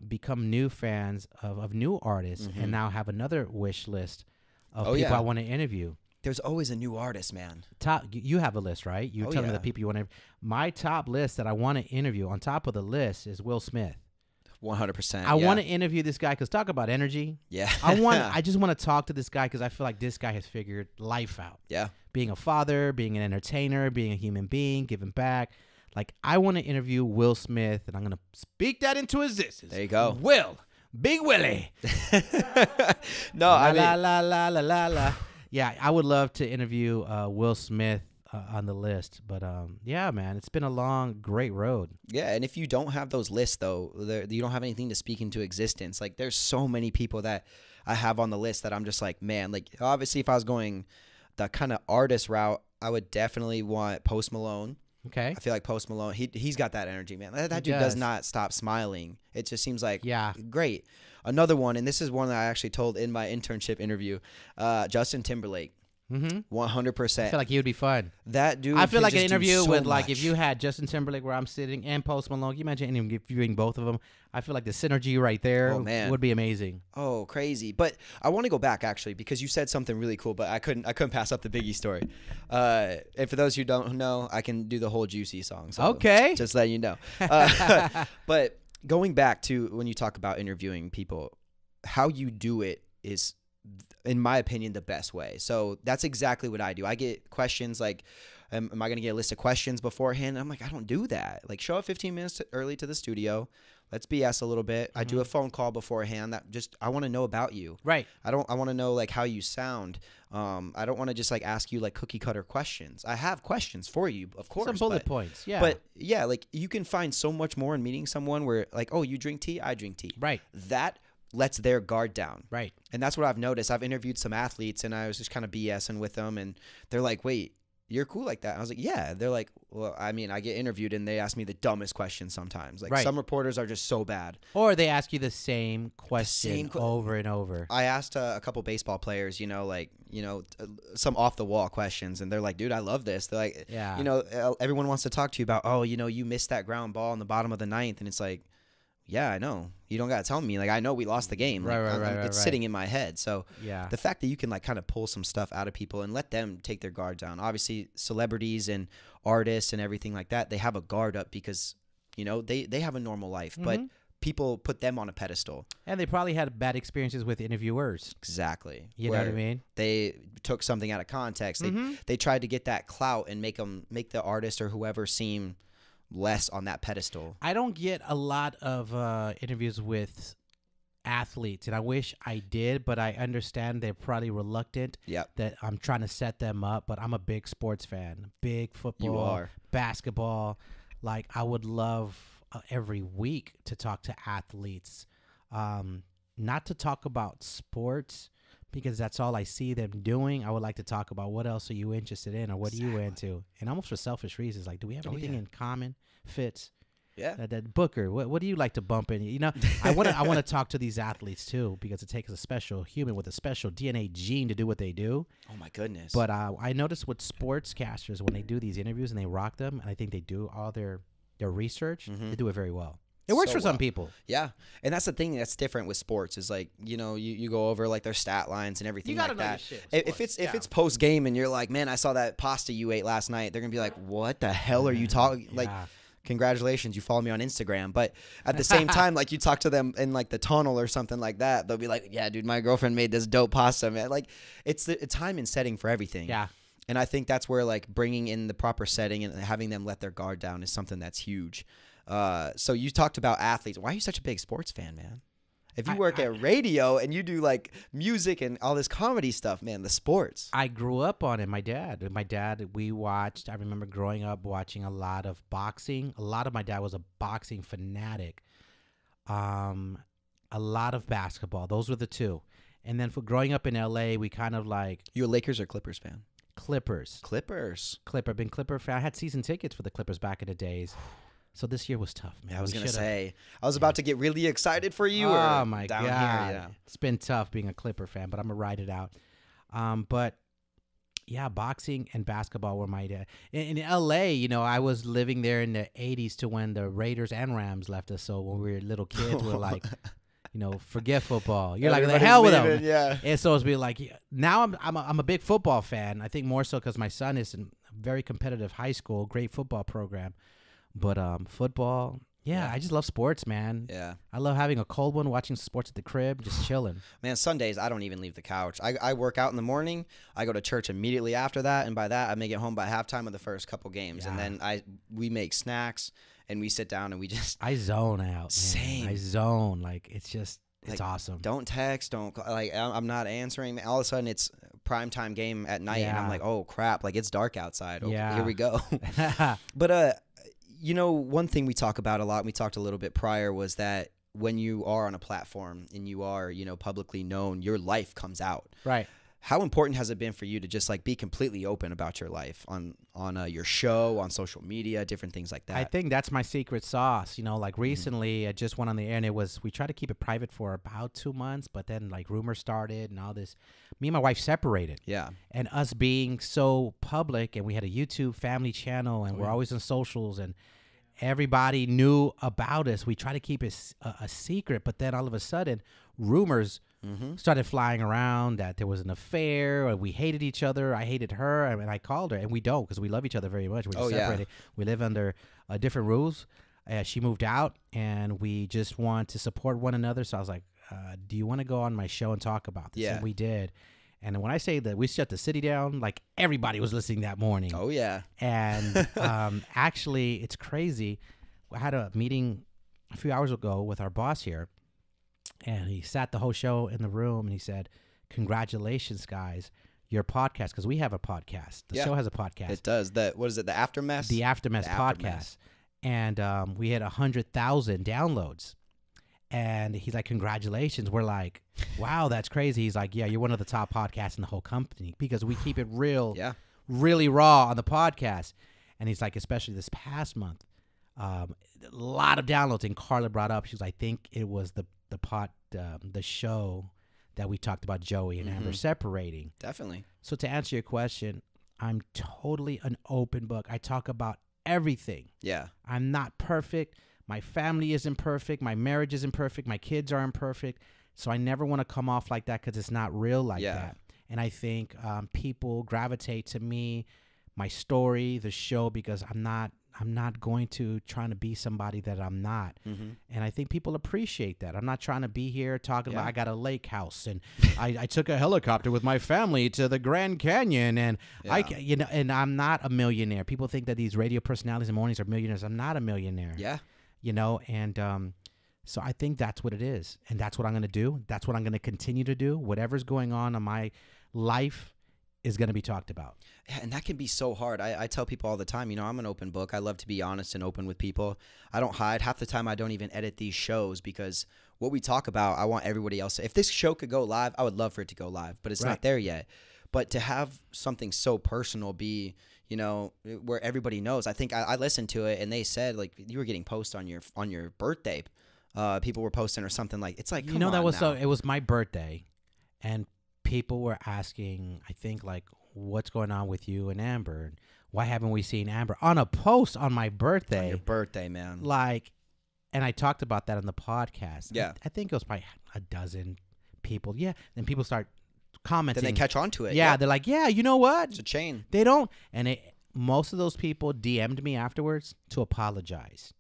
become new fans of new artists and now have another wish list of people I want to interview. There's always a new artist, man. You have a list, right? You tell me the people you want to. My top list that I want to interview on top of the list is Will Smith. 100%. I want to interview this guy because talk about energy. Yeah. I just want to talk to this guy because I feel like this guy has figured life out. Yeah. Being a father, being an entertainer, being a human being, giving back. Like, I want to interview Will Smith, and I'm going to speak that into existence. There you go. Will. Big Willie. No, I mean. La. Yeah, I would love to interview Will Smith on the list. But, yeah, man, it's been a long, great road. Yeah, and if you don't have those lists, though, you don't have anything to speak into existence. Like, there's so many people that I have on the list that I'm just like, man, like, obviously if I was going the kind of artist route, I would definitely want Post Malone. Okay. I feel like Post Malone, he's got that energy, man. That dude does not stop smiling. It just seems like great. Another one, and this is one that I actually told in my internship interview, Justin Timberlake. 100%. I feel like he would be fun. That dude. I feel can like an just do interview so with like much. if you had Justin Timberlake where I'm sitting and Post Malone. Can you imagine interviewing both of them? I feel like the synergy right there would be amazing. Oh, crazy! But I want to go back actually because you said something really cool, but I couldn't pass up the Biggie story. And for those who don't know, I can do the whole Juicy song. So Okay. just letting you know. But going back to when you talk about interviewing people, how you do it is, in my opinion, the best way. So that's exactly what I do. I get questions like, am I going to get a list of questions beforehand? I'm like, I don't do that. Like, show up 15 minutes early to the studio. Let's BS a little bit. I do a phone call beforehand. I want to know about you. Right. I want to know like how you sound. I don't want to just like ask you like cookie cutter questions. I have questions for you, of course. Some bullet points. Yeah. But yeah, like you can find so much more in meeting someone where like, oh, you drink tea, I drink tea. Right. That lets their guard down. Right. And that's what I've noticed. I've interviewed some athletes and I was just kind of BSing with them and they're like, wait, you're cool like that? I was like, yeah. They're like, well, I mean, I get interviewed and they ask me the dumbest questions sometimes. Like some reporters are just so bad. Or they ask you the same question over and over. I asked a couple baseball players, some off the wall questions and they're like, dude, I love this. They're like, everyone wants to talk to you about, oh, you missed that ground ball in the bottom of the ninth. And it's like, yeah, I know. You don't got to tell me. Like, I know we lost the game. Like, it's sitting in my head. So the fact that you can like kind of pull some stuff out of people and let them take their guard down. Obviously, celebrities and artists and everything like that, they have a guard up because, they have a normal life. But people put them on a pedestal. And they probably had bad experiences with interviewers. Exactly. You know what I mean? They took something out of context. They tried to get that clout and make the artist or whoever seem less on that pedestal. I don't get a lot of interviews with athletes, and I wish I did, but I understand they're probably reluctant that I'm trying to set them up, but I'm a big sports fan. Big football, basketball. Like, I would love every week to talk to athletes, not to talk about sports, because that's all I see them doing. I would like to talk about what else are you interested in or what are you into? And almost for selfish reasons, like, do we have anything in common? Fits. Yeah. That Booker, what do you like to bump in? I want to talk to these athletes too, because it takes a special human with a special DNA gene to do what they do. Oh my goodness. But I notice with sportscasters, when they do these interviews and they rock them, and I think they do all their research, they do it very well. It works for some people. Yeah. And that's the thing that's different with sports is like, you go over like their stat lines and everything like that. If it's post game and you're like, man, I saw that pasta you ate last night, they're going to be like, what the hell are you talking? Like, congratulations, you follow me on Instagram. But at the same time, like you talk to them in like the tunnel or something like that, they'll be like, yeah, dude, my girlfriend made this dope pasta, man. Like it's the time and setting for everything. Yeah. And I think that's where like bringing in the proper setting and having them let their guard down is something that's huge. So you talked about athletes. Why are you such a big sports fan, man? If you work at radio and you do like music and all this comedy stuff, man, the sports. I grew up on it. My dad, we watched. I remember growing up watching a lot of boxing. My dad was a boxing fanatic. A lot of basketball. Those were the two. And then for growing up in LA, we kind of like. You a Lakers or Clippers fan? Clippers. Been Clipper fan. I had season tickets for the Clippers back in the days. So this year was tough, man. I was going to say, I was about to get really excited for you. Oh, my God. Here, yeah. It's been tough being a Clipper fan, but I'm going to ride it out. But, yeah, boxing and basketball were my dad. In L.A., I was living there in the 80s to when the Raiders and Rams left us. So when we were little kids, we're like, forget football. You're like, the hell with them. Yeah. And so it's be like, now I'm a big football fan. I think more so because my son is in a very competitive high school, great football program. But football, I just love sports, man. Yeah. I love having a cold one, watching sports at the crib, just chilling. Man, Sundays, I don't even leave the couch. I work out in the morning. I go to church immediately after that. And by that, I make it home by halftime of the first couple games. Yeah. And then we make snacks and we sit down and we just. I zone out, man. Same. I zone. Like, it's just, it's like, awesome. Don't text. Don't, like, I'm not answering. All of a sudden, it's primetime game at night. And I'm like, oh, crap. Like, it's dark outside. Okay, here we go. But, one thing we talk about a lot, and we talked a little bit prior, was that when you are on a platform and you are, publicly known, your life comes out. Right. how important has it been for you to just like be completely open about your life on your show, on social media, different things like that? I think that's my secret sauce. You know, like recently I just went on the air and we tried to keep it private for about 2 months, but then like rumors started and all this. Me and my wife separated. Yeah. And us being so public, and we had a YouTube family channel, and we're always on socials, and everybody knew about us. We try to keep it a secret, but then all of a sudden rumors started flying around that there was an affair, or we hated each other. I hated her, and I called her, and we don't, because we love each other very much. We're just separated. We live under different rules. She moved out, and we just want to support one another. So I was like, do you want to go on my show and talk about this? Yeah. And we did. And when I say that we shut the city down, like everybody was listening that morning. Oh, yeah. And actually, it's crazy. I had a meeting a few hours ago with our boss here, and he sat the whole show in the room, and he said, congratulations, guys, your podcast, because we have a podcast. The show has a podcast. It does. What is it, the Aftermath? The Aftermath podcast. And we had 100,000 downloads. And he's like, congratulations. We're like, wow, that's crazy. He's like, yeah, you're one of the top podcasts in the whole company, because we keep it real, really raw on the podcast. And he's like, especially this past month, a lot of downloads. And Carla brought up, she's like, I think it was the show that we talked about Joey and Amber separating. Definitely. So to answer your question, I'm totally an open book. I talk about everything. Yeah. I'm not perfect. My family isn't perfect. My marriage isn't perfect. My kids are imperfect. So I never want to come off like that, because it's not real like that. And I think people gravitate to me, my story, the show, because I'm not going to trying to be somebody that I'm not. And I think people appreciate that. I'm not trying to be here talking about I got a lake house, and I took a helicopter with my family to the Grand Canyon, and and I'm not a millionaire. People think that these radio personalities in the mornings are millionaires. I'm not a millionaire. Yeah. And so I think that's what it is, and that's what I'm going to do. That's what I'm going to continue to do. Whatever's going on in my life is going to be talked about. Yeah, and that can be so hard. I tell people all the time, I'm an open book. I love to be honest and open with people. I don't hide. Half the time I don't even edit these shows, because what we talk about, I want everybody else to. If this show could go live, I would love for it to go live, but it's not there yet. But to have something so personal be, where everybody knows. I think I listened to it, and they said, like, you were getting posts on your birthday. People were posting or something, like, it's like, come on that was now. it was my birthday, and people were asking, I think, like, what's going on with you and Amber? And why haven't we seen Amber? On a post on my birthday. On your birthday, man. Like, and I talked about that on the podcast. Yeah. I think it was probably a dozen people. Yeah. Then people start commenting. Then they catch on to it. Yeah. They're like, yeah, you know what? It's a chain. They don't. And most of those people DM'd me afterwards to apologize.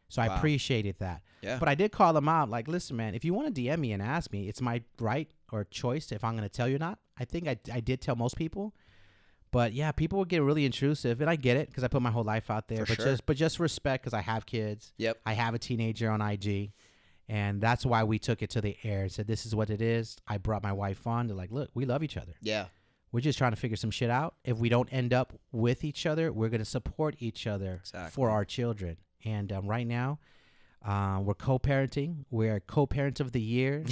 So I appreciated that. Yeah. But I did call them out. Like, listen, man, if you want to DM me and ask me, it's my right or choice if I'm going to tell you or not. I think I did tell most people. But yeah, people would get really intrusive, and I get it, because I put my whole life out there. But just respect, because I have kids. Yep. I have a teenager on IG, and that's why we took it to the air and said, this is what it is. I brought my wife on. They're like, look, we love each other. Yeah. We're just trying to figure some shit out. If we don't end up with each other, we're going to support each other for our children. And right now, we're co-parenting. We're co-parents of the year.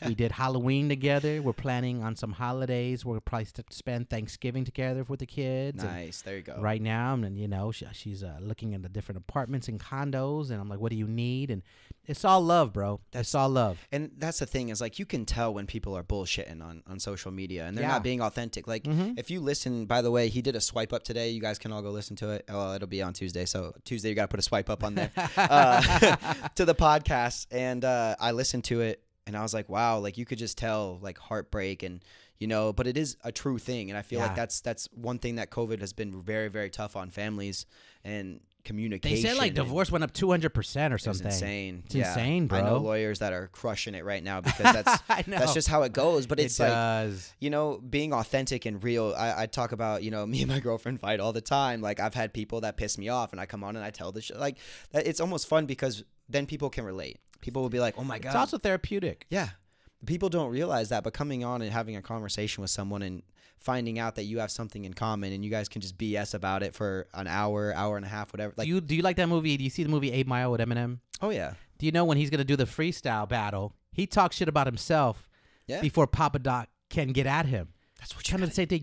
We did Halloween together. We're planning on some holidays. We'll probably spend Thanksgiving together with the kids. Nice. There you go. Right now, and she's looking at the different apartments and condos, and I'm like, what do you need? And it's all love, bro. That's all love. And that's the thing, is like, you can tell when people are bullshitting on social media, and they're not being authentic. Like, if you listen, by the way, he did a swipe up today. You guys can all go listen to it. Oh, it'll be on Tuesday. So Tuesday, you got to put a swipe up on there. To the podcast, and I listened to it, and I was like, wow, like, you could just tell, like, heartbreak, and but it is a true thing, and I feel like that's one thing that COVID has been very, very tough on families and communication. They said like divorce went up 200% or something. It's insane. It's insane, bro. I know lawyers that are crushing it right now, because that's just how it goes. But it's like, being authentic and real. I talk about, me and my girlfriend fight all the time. Like, I've had people that piss me off, and I come on and I tell the shit. Like, it's almost fun, because then people can relate. People will be like, oh my God. It's also therapeutic. Yeah. People don't realize that, but coming on and having a conversation with someone and finding out that you have something in common, and you guys can just BS about it for an hour and a half, whatever. Like, do you like that movie? Do you see the movie 8 Mile with Eminem? Oh, yeah. Do you know when he's going to do the freestyle battle, he talks shit about himself before Papa Doc can get at him? That's what you kind of the same thing.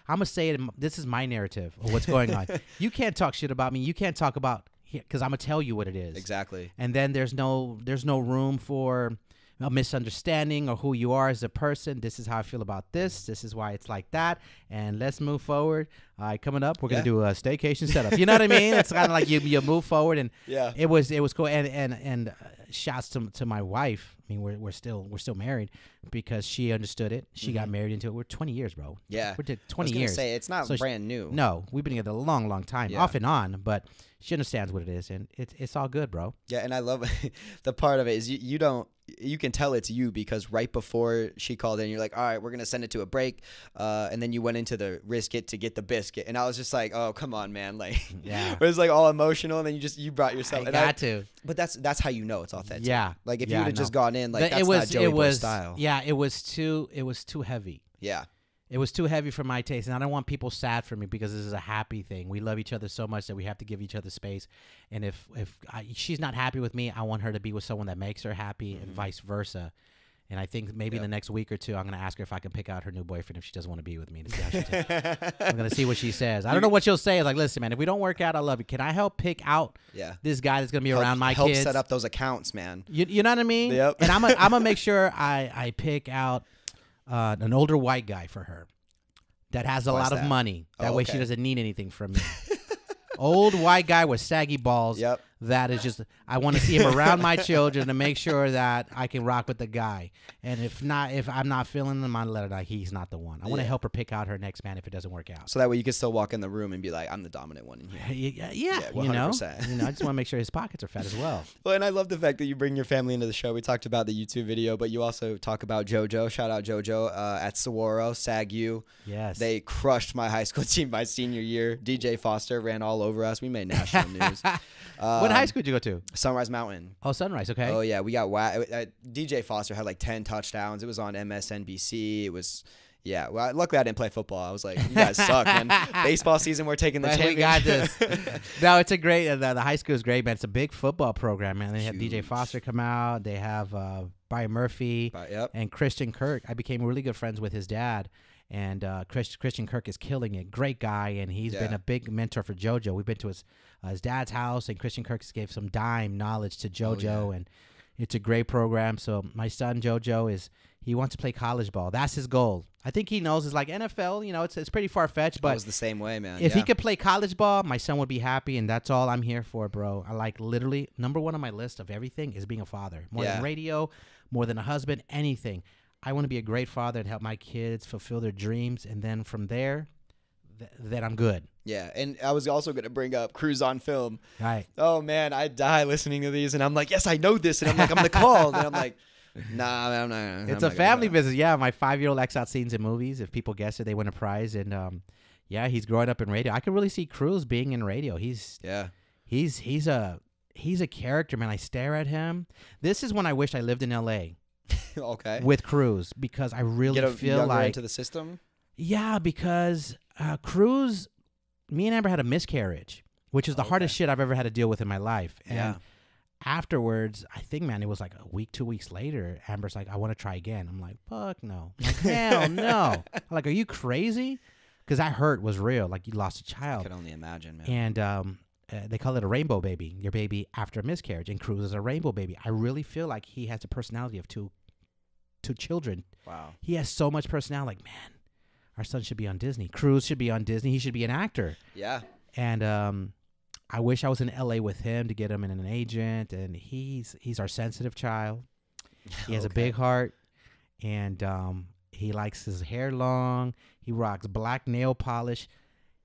I'm gonna say it. This is my narrative of what's going on. You can't talk shit about me. You can't talk about because I'm gonna tell you what it is. Exactly. And then there's no room for a misunderstanding or who you are as a person. This is how I feel about this. This is why it's like that. And let's move forward. Coming up, we're gonna do a staycation setup. You know what I mean? It's kind of like you move forward, and it was cool. And shouts to my wife. I mean, we're still married because she understood it. She got married into it. We're 20 years, bro. Yeah, we're 20 years. years. Say it's not brand new. No, we've been together a long time, off and on. But she understands what it is, and it's all good, bro. Yeah, and I love the part of it is you can tell it's you because right before she called in, you're like, all right, we're going to send it to a break. And then you went into the risk it to get the biscuit. And I was just like, oh, come on, man. Like, it was like all emotional. And then you brought yourself. But that's how you know it's authentic. Yeah. Like if you would have just gone in, like, that's not Joey Boy style. Yeah, it was too heavy. Yeah. It was too heavy for my taste, and I don't want people sad for me because this is a happy thing. We love each other so much that we have to give each other space. And if she's not happy with me, I want her to be with someone that makes her happy, and vice versa. And I think maybe in the next week or two, I'm going to ask her if I can pick out her new boyfriend if she doesn't want to be with me. To see how she takes. I'm going to see what she says. I don't know what she'll say. It's like, listen, man, if we don't work out, I love you. Can I help pick out this guy that's going to be around my kids? Help set up those accounts, man. You know what I mean? Yep. And I'm gonna make sure I pick out an older white guy for her that has a lot of money. That way she doesn't need anything from me. Old white guy with saggy balls. Yep. That is just, I want to see him around my children to make sure that I can rock with the guy. And if I'm not feeling him, I'm let her know he's not the one. I want to help her pick out her next man if it doesn't work out. So that way you can still walk in the room and be like, I'm the dominant one in here. Yeah, 100%. You know, I just want to make sure his pockets are fat as well. Well, and I love the fact that you bring your family into the show. We talked about the YouTube video, but you also talk about JoJo. Shout out JoJo at Saguaro, SAGU. Yes. They crushed my high school team my senior year. DJ Foster ran all over us. We made national news. What high school did you go to? Sunrise Mountain. Oh, Sunrise. Okay. Oh, yeah. We got DJ Foster had like 10 touchdowns. It was on MSNBC. It was... Yeah, well, luckily I didn't play football. I was like, you guys suck, man. Baseball season, we're taking the championship. We got this. No, it's a great, the high school is great, man. It's a big football program, man. They have DJ Foster come out. They have Brian Murphy and Christian Kirk. I became really good friends with his dad. And Christian Kirk is killing it. Great guy, and he's been a big mentor for JoJo. We've been to his dad's house, and Christian Kirk gave some dime knowledge to JoJo, and it's a great program. So my son JoJo he wants to play college ball. That's his goal. I think he knows it's like NFL. You know, it's pretty far fetched, but I was the same way, man. If he could play college ball, my son would be happy, and that's all I'm here for, bro. I like literally number one on my list of everything is being a father, more than radio, more than a husband, anything. I want to be a great father and help my kids fulfill their dreams, and then from there, then I'm good. Yeah, and I was also going to bring up Cruise on Film. Right. Oh, man, I die listening to these, and I'm like, yes, I know this, and I'm like, I'm going to call, and I'm like, nah, I'm not. It's a family business. Yeah, my 5-year-old acts out scenes in movies. If people guess it, they win a prize, and he's growing up in radio. I can really see Cruise being in radio. He's a character, man. I stare at him. This is when I wish I lived in L.A. Okay. With Cruz, because I really feel like into the system. Yeah, because Cruz, me and Amber had a miscarriage, which is the hardest shit I've ever had to deal with in my life. And afterwards, I think, man, it was like a week, 2 weeks later. Amber's like, I want to try again. I'm like, fuck no. I'm like, hell no. I'm like, are you crazy? Because that hurt was real. Like you lost a child. I could only imagine, man. And they call it a rainbow baby. Your baby after a miscarriage, and Cruz is a rainbow baby. I really feel like he has the personality of two children. Wow. He has so much personality. Like, man, our son should be on Disney. Cruz should be on Disney. He should be an actor. Yeah. And I wish I was in LA with him to get him in an agent. And he's our sensitive child. He has a big heart, and he likes his hair long. He rocks black nail polish.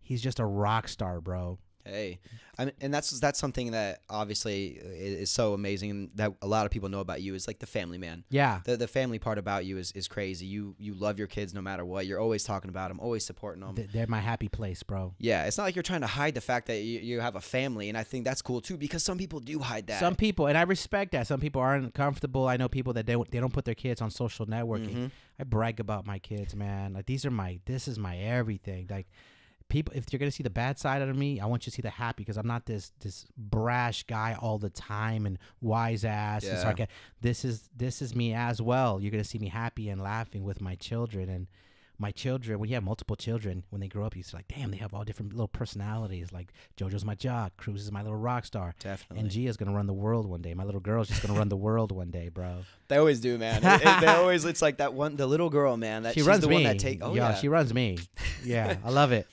He's just a rock star, bro. Hey, and that's something that obviously is so amazing that a lot of people know about you is like the family man. Yeah. The family part about you is crazy. You love your kids no matter what. You're always talking about them, always supporting them. They're my happy place, bro. Yeah, it's not like you're trying to hide the fact that you have a family, and I think that's cool too because some people do hide that. Some people, and I respect that. Some people aren't comfortable. I know people that they don't put their kids on social networking. Mm-hmm. I brag about my kids, man. Like this is my everything. Like. People, if you're gonna see the bad side of me, I want you to see the happy, because I'm not this brash guy all the time and wise ass. And sarcastic. This is me as well. You're gonna see me happy and laughing with my children, and my children, when you have multiple children, when they grow up, you say like, damn, they have all different little personalities. Like JoJo's my jock, Cruz is my little rock star. Definitely. And Gia's going to run the world one day. My little girl's just going to run the world one day, bro. They always do, man. They always, it's like that one, the little girl, man. That She she's runs the me. one that yeah. She runs me. Yeah, I love it.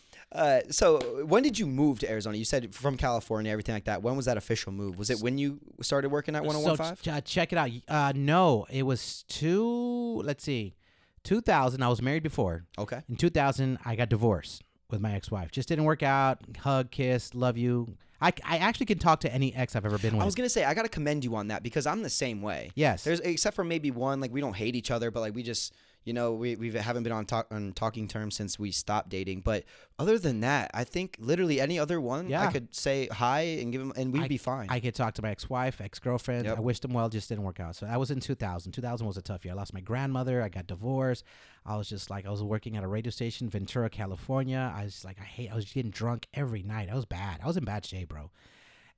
So when did you move to Arizona? You said from California, everything like that. When was that official move? Was it when you started working at 101.5? So check it out. No, it was 2000. I was married before. Okay. In 2000, I got divorced with my ex-wife. Just didn't work out. Hug, kiss, love you. I actually can talk to any ex I've ever been with. I was gonna say I gotta commend you on that because I'm the same way. Yes. There's except for maybe one, like we don't hate each other, but like we just. You know, we haven't been on talking terms since we stopped dating. But other than that, I think literally any other one, I could say hi and give him, and we'd be fine. I could talk to my ex-wife, ex-girlfriend. Yep. I wished them well, just didn't work out. So I was in 2000. 2000 was a tough year. I lost my grandmother. I got divorced. I was just like, I was working at a radio station, Ventura, California. I was like, I was getting drunk every night. I was bad. I was in bad shape, bro.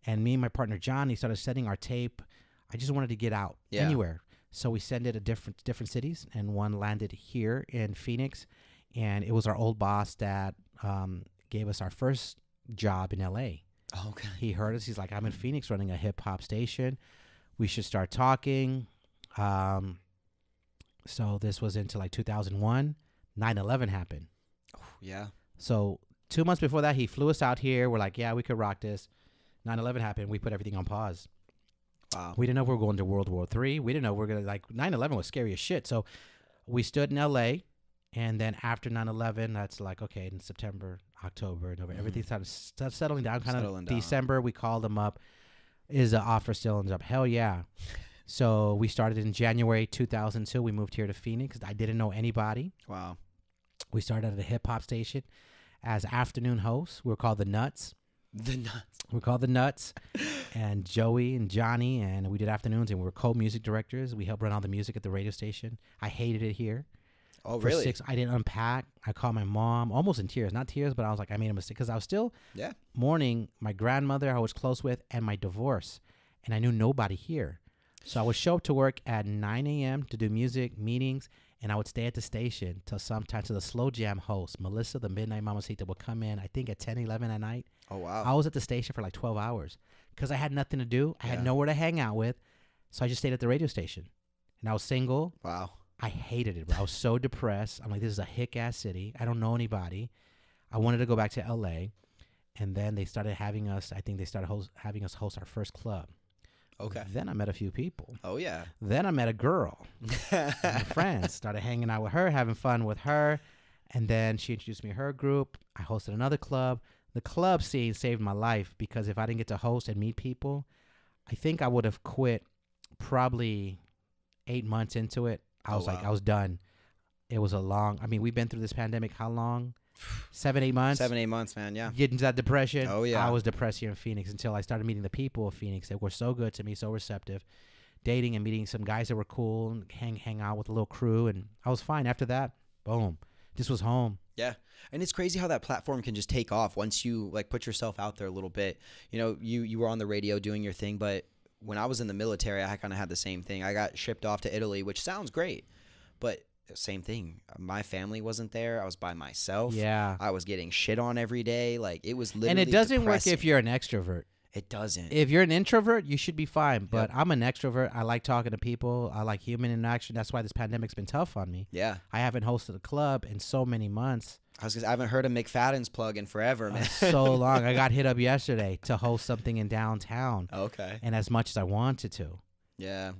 And me and my partner, John, he started sending our tape. I just wanted to get out anywhere. So we sent it to different cities, and one landed here in Phoenix, and it was our old boss that gave us our first job in L.A. Oh, okay. He heard us. He's like, I'm in Phoenix running a hip-hop station. We should start talking. So this was into like 2001. 9/11 happened. Oh, yeah. So 2 months before that, he flew us out here. We're like, yeah, we could rock this. 9/11 happened. We put everything on pause. Wow. We didn't know we were going to World War III. We didn't know we were going to, like, 9/11 was scary as shit. So we stood in L.A., and then after 9/11, that's like, okay, in September, October, November, everything started settling down. December, we called them up. Is the offer still up? Hell yeah. So we started in January 2002. We moved here to Phoenix. I didn't know anybody. Wow. We started at a hip-hop station as afternoon hosts. We were called The Nuts. The Nuts. We're called The Nuts. And Joey and Johnny, and we did afternoons, and we were co-music directors. We helped run all the music at the radio station. I hated it here. Oh, really? I didn't unpack. I called my mom, almost in tears. Not tears, but I was like, I made a mistake. Because I was still mourning my grandmother I was close with and my divorce. And I knew nobody here. So I would show up to work at 9 a.m. to do music, meetings, and I would stay at the station till sometimes the slow jam host, Melissa, the Midnight Mamacita, would come in, I think at 10, 11 at night. Oh, wow. I was at the station for like 12 hours because I had nothing to do. I had nowhere to hang out with. So I just stayed at the radio station. And I was single. Wow. I hated it, bro. I was so depressed. I'm like, this is a hick-ass city. I don't know anybody. I wanted to go back to L.A. And then they started having us, I think they started having us host our first club. Okay. Then I met a few people. Oh, yeah. Then I met a girl. My friends started hanging out with her, having fun with her. And then she introduced me to her group. I hosted another club. The club scene saved my life because if I didn't get to host and meet people, I think I would have quit probably 8 months into it. I was like, I was done. It was we've been through this pandemic how long? 7, 8 months? 7, 8 months, man, yeah. Getting to that depression. Oh, yeah. I was depressed here in Phoenix until I started meeting the people of Phoenix that were so good to me, so receptive. Dating and meeting some guys that were cool and hang out with a little crew. And I was fine. After that, boom. This was home. Yeah. And it's crazy how that platform can just take off once you like put yourself out there a little bit. You know, you were on the radio doing your thing, but when I was in the military, I kind of had the same thing. I got shipped off to Italy, which sounds great, but same thing. My family wasn't there. I was by myself. Yeah. I was getting shit on every day. Like it was literally And it doesn't depressing. work if you're an extrovert. It doesn't. If you're an introvert, you should be fine. But I'm an extrovert. I like talking to people. I like human interaction. That's why this pandemic's been tough on me. Yeah. I haven't hosted a club in so many months. I haven't heard of McFadden's plug in forever, man. So long. I got hit up yesterday to host something in downtown. Okay. And as much as I wanted to. Yeah.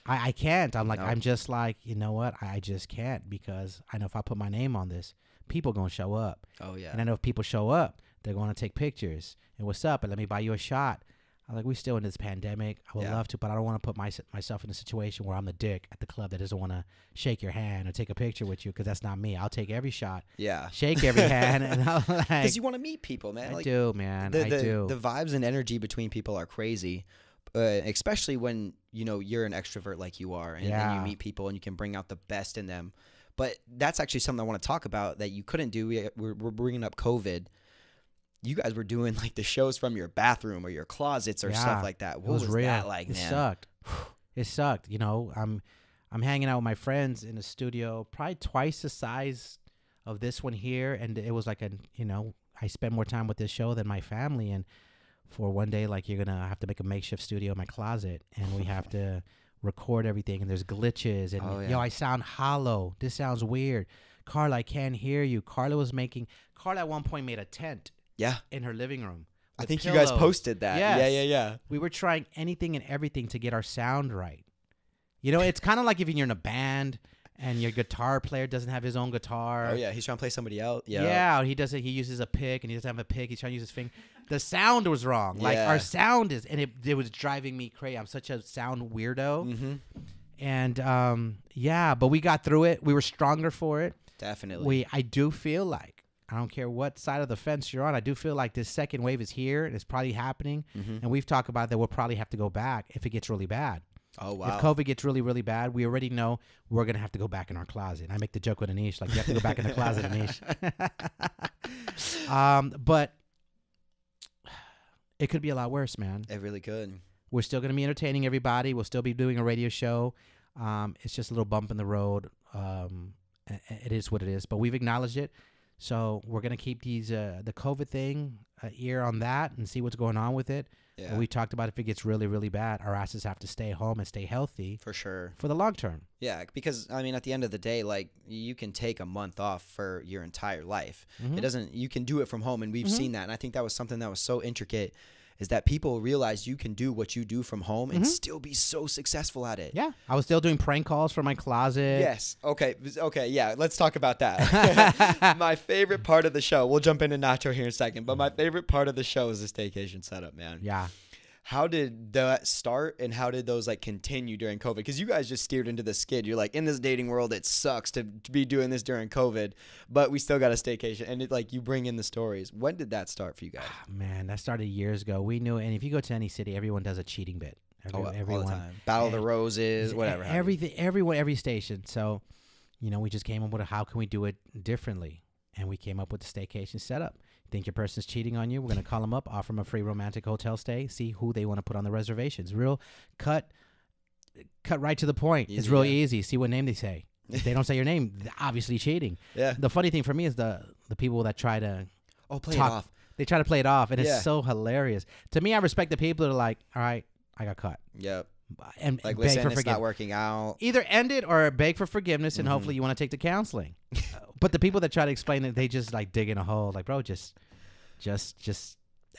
I can't. I'm like, Nope. I'm just like, you know what? I just can't because I know if I put my name on this, people going to show up. Oh, yeah. And I know if people show up, they're going to take pictures. And what's up? And let me buy you a shot. I'm like, we're still in this pandemic. I would love to, but I don't want to put myself in a situation where I'm the dick at the club that doesn't want to shake your hand or take a picture with you because that's not me. I'll take every shot. Yeah. Shake every hand. And I'll like. Because you want to meet people, man. I do, man. I do. The vibes and energy between people are crazy, especially when, you're an extrovert like you are and you meet people and you can bring out the best in them. But that's actually something I want to talk about that you couldn't do. We're bringing up COVID. You guys were doing like the shows from your bathroom or your closets or stuff like that. What was real. that like, it man? Sucked. It sucked. I'm hanging out with my friends in a studio, probably twice the size of this one here, and it was like I spend more time with this show than my family, and for one day, like, you're gonna have to make a makeshift studio in my closet, and we have to record everything, and there's glitches, and I sound hollow. This sounds weird. Carla, I can't hear you. Carla at one point made a tent in her living room. I think pillows. you guys posted that. Yes. Yeah. We were trying anything and everything to get our sound right. It's kind of like if you're in a band and your guitar player doesn't have his own guitar. Oh, yeah. He's trying to play somebody else. Yeah, he uses a pick, and he doesn't have a pick. He's trying to use his finger. The sound was wrong. Like, our sound is, and it was driving me crazy. I'm such a sound weirdo. Mm-hmm. And, but we got through it. We were stronger for it. Definitely. I do feel like, I don't care what side of the fence you're on, I do feel like this second wave is here, and it's probably happening. Mm-hmm. And we've talked about that we'll probably have to go back if it gets really bad. Oh, wow. If COVID gets really, really bad, we already know we're going to have to go back in our closet. And I make the joke with Anish, like, you have to go back in the closet, Anish. But it could be a lot worse, man. It really could. We're still going to be entertaining everybody. We'll still be doing a radio show. It's just a little bump in the road. It is what it is. But we've acknowledged it. So we're going to keep the COVID thing, ear on that, and see what's going on with it. Yeah. And we talked about if it gets really, really bad, our asses have to stay home and stay healthy. For sure. For the long term. Yeah, because, I mean, at the end of the day, like, you can take a month off for your entire life. Mm-hmm. You can do it from home, and we've seen that. And I think that was something that was so intricate, is that people realize you can do what you do from home and still be so successful at it. Yeah. I was still doing prank calls from my closet. Yes. Okay. Yeah. Let's talk about that. My favorite part of the show, we'll jump into Nacho here in a second, but my favorite part of the show is the staycation setup, man. Yeah. How did that start, and how did those, like, continue during COVID? Because you guys just steered into the skid. You're like, in this dating world, it sucks to be doing this during COVID, but we still got a staycation. And you bring in the stories. When did that start for you guys? Man, that started years ago. We knew, and if you go to any city, everyone does a cheating bit. Everyone, all the time. Battle of the Roses, whatever. Every station. So, we just came up with how can we do it differently, and we came up with the staycation setup. Think your person's cheating on you? We're going to call them up, offer them a free romantic hotel stay, see who they want to put on the reservations. Real cut right to the point. It's real easy. See what name they say. If they don't say your name, they're obviously cheating. Yeah. The funny thing for me is the people that try to play it off. They try to play it off, and it's so hilarious. To me, I respect the people that are like, all right, I got caught. Yep. And like, beg listen, for it's forgiveness. not working out. Either end it or beg for forgiveness, and hopefully you want to take the counseling. But the people that try to explain it, they just, like, dig in a hole. Like, bro, just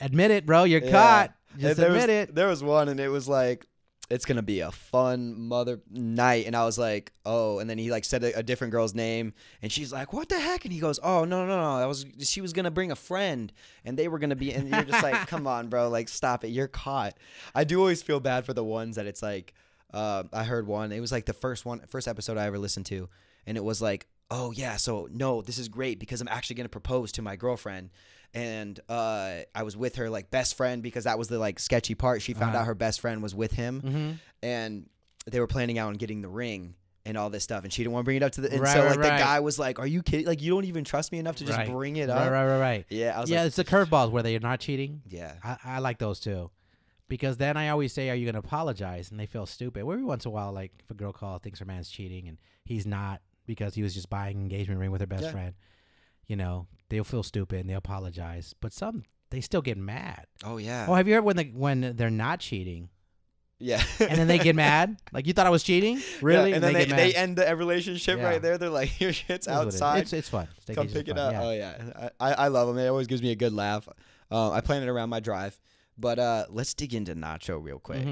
admit it, bro. You're caught. Just admit it. There was one, and it was like, it's going to be a fun mother night. And I was like, oh. And then he, like, said a different girl's name. And she's like, what the heck? And he goes, oh, no. She was going to bring a friend. And they were going to be. And you're just like, come on, bro. Like, stop it. You're caught. I do always feel bad for the ones that it's like, I heard one. It was like the first episode I ever listened to. And it was like, oh, yeah, so, no, this is great because I'm actually going to propose to my girlfriend. And I was with her, like, best friend, because that was the, like, sketchy part. She found out her best friend was with him, and they were planning out on getting the ring and all this stuff, and she didn't want to bring it up to the. And the guy was like, "Are you kidding? Like, you don't even trust me enough to just bring it up?" Right. Yeah, I was it's the curveballs where they're not cheating. Yeah, I like those too, because then I always say, "Are you going to apologize?" And they feel stupid. Every once in a while, like, if a girl thinks her man's cheating and he's not because he was just buying an engagement ring with her best friend, they'll feel stupid and they apologize. But some, they still get mad. Oh, yeah. Oh, have you heard when they're not cheating? Yeah. And then they get mad? Like, you thought I was cheating? Really? Yeah, and then they end the relationship right there. They're like, your shit's outside. It's fun. Come pick it up. Yeah. Oh, yeah. I love them. It always gives me a good laugh. I plan it around my drive. But let's dig into Nacho real quick.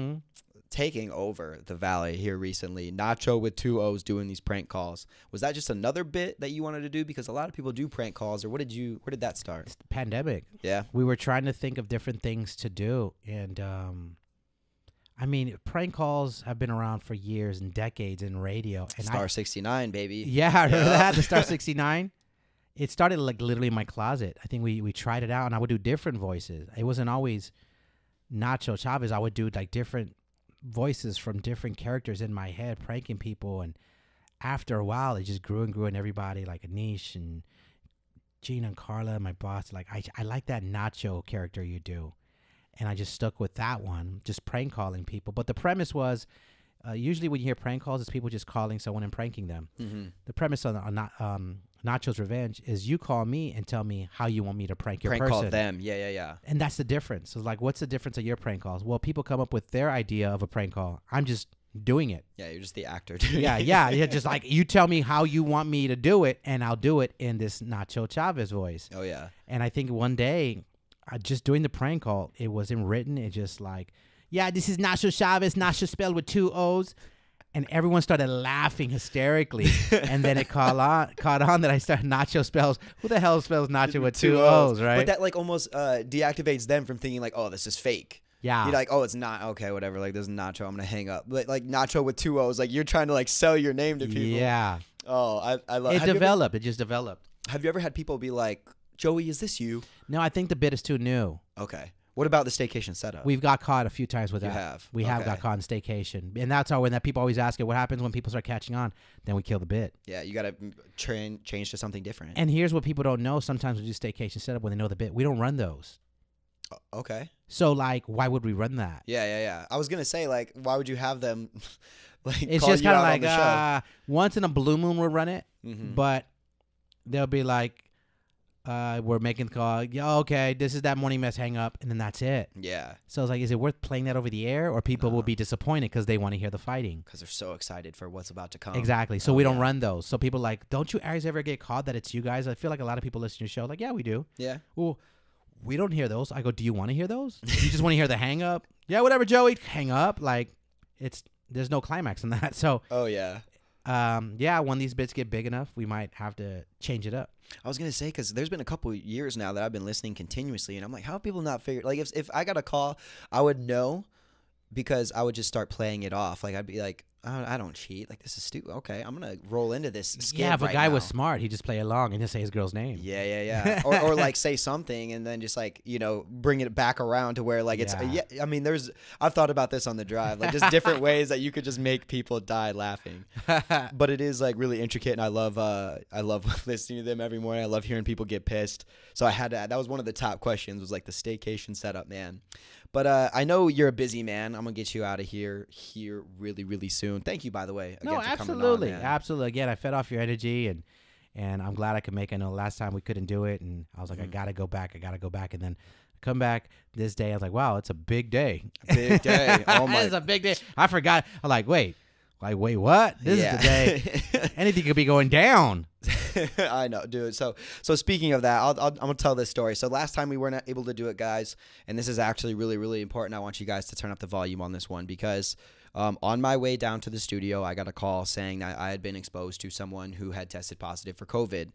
Taking over the Valley here recently. Nacho with 2 O's doing these prank calls. Was that just another bit that you wanted to do? Because a lot of people do prank calls. Or where did that start? It's the pandemic. Yeah. We were trying to think of different things to do. And, I mean, prank calls have been around for years and decades in radio. And Star 69, baby. Yeah, I remember that, the Star 69. It started, like, literally in my closet. I think we tried it out, and I would do different voices. It wasn't always Nacho Chavez. I would do, like, different voices from different characters in my head, pranking people. And after a while, it just grew and grew, and everybody, like Anish and Gina and Carla and my boss, like, I like that Nacho character you do. And I just stuck with that one, just prank calling people. But the premise was, usually when you hear prank calls, it's people just calling someone and pranking them. The premise Nacho's Revenge is you call me and tell me how you want me to prank your person. Prank call them. Yeah. And that's the difference. So like, what's the difference of your prank calls? Well, people come up with their idea of a prank call. I'm just doing it. Yeah, you're just the actor. Yeah. Just like you tell me how you want me to do it, and I'll do it in this Nacho Chavez voice. Oh yeah. And I think one day, just doing the prank call, it wasn't written. It just like, yeah, this is Nacho Chavez. Nacho spelled with 2 O's. And everyone started laughing hysterically. And then it caught on that I started Nacho spells. Who the hell spells Nacho with 2 O's, right? But that like almost deactivates them from thinking like, oh, this is fake. Yeah. You're like, oh, it's not. Okay, whatever. Like, this is Nacho. I'm going to hang up. But like Nacho with 2 O's, like you're trying to like sell your name to people. Yeah. Oh, I love it. It just developed. Have you ever had people be like, Joey, is this you? No, I think the bit is too new. Okay. What about the staycation setup? We've got caught a few times with that. You have? We have got caught in staycation. And that's how when that people always ask it, what happens when people start catching on? Then we kill the bit. Yeah, you got to change to something different. And here's what people don't know. Sometimes we do staycation setup when they know the bit. We don't run those. Okay. So, like, why would we run that? Yeah. I was going to say, like, why would you have them, like, it's call just you kind of out on the like, once in a blue moon we'll run it, Mm-hmm. but they'll be like, we're making the call. Yeah, okay, this is that morning mess. Hang up, and then that's it. Yeah. So it's like, is it worth playing that over the air, or people will be disappointed because they want to hear the fighting? Because they're so excited for what's about to come. Exactly. So we don't run those. So people like, don't you guys ever get caught that it's you guys? I feel like a lot of people listen to your show. Like, yeah, we do. Yeah. Well, we don't hear those. I go, do you want to hear those? You just want to hear the hang up? Yeah, whatever, Joey. Hang up. Like, there's no climax in that. So. Oh yeah. When these bits get big enough, we might have to change it up. I was going to say, because there's been a couple of years now that I've been listening continuously, and I'm like, how have people not figured? Like, if I got a call, I would know because I would just start playing it off. Like, I'd be like, I don't cheat. Like, this is stupid. Okay, I'm going to roll into this skit Yeah, if a guy now. was smart, he'd just play along and just say his girl's name. Yeah. or like say something and then just like, bring it back around to where like it's, I mean, I've thought about this on the drive, like just different ways that you could just make people die laughing. But it is like really intricate, and I love listening to them every morning. I love hearing people get pissed. So that was one of the top questions, was like the staycation setup, man. But I know you're a busy man. I'm going to get you out of here really, really soon. Thank you, by the way. Again, no, for absolutely. Coming on, man. Absolutely. Again, I fed off your energy, and I'm glad I could make it. I know last time we couldn't do it, and I was like, I got to go back. And then come back this day. I was like, wow, it's a big day. Big day. Oh, my. It's a big day. I forgot. I'm like, wait, what? This is the day. Anything could be going down. I know, dude. So speaking of that, I'm gonna tell this story. So last time we weren't able to do it, guys, and this is actually really, really important. I want you guys to turn up the volume on this one because on my way down to the studio, I got a call saying that I had been exposed to someone who had tested positive for COVID.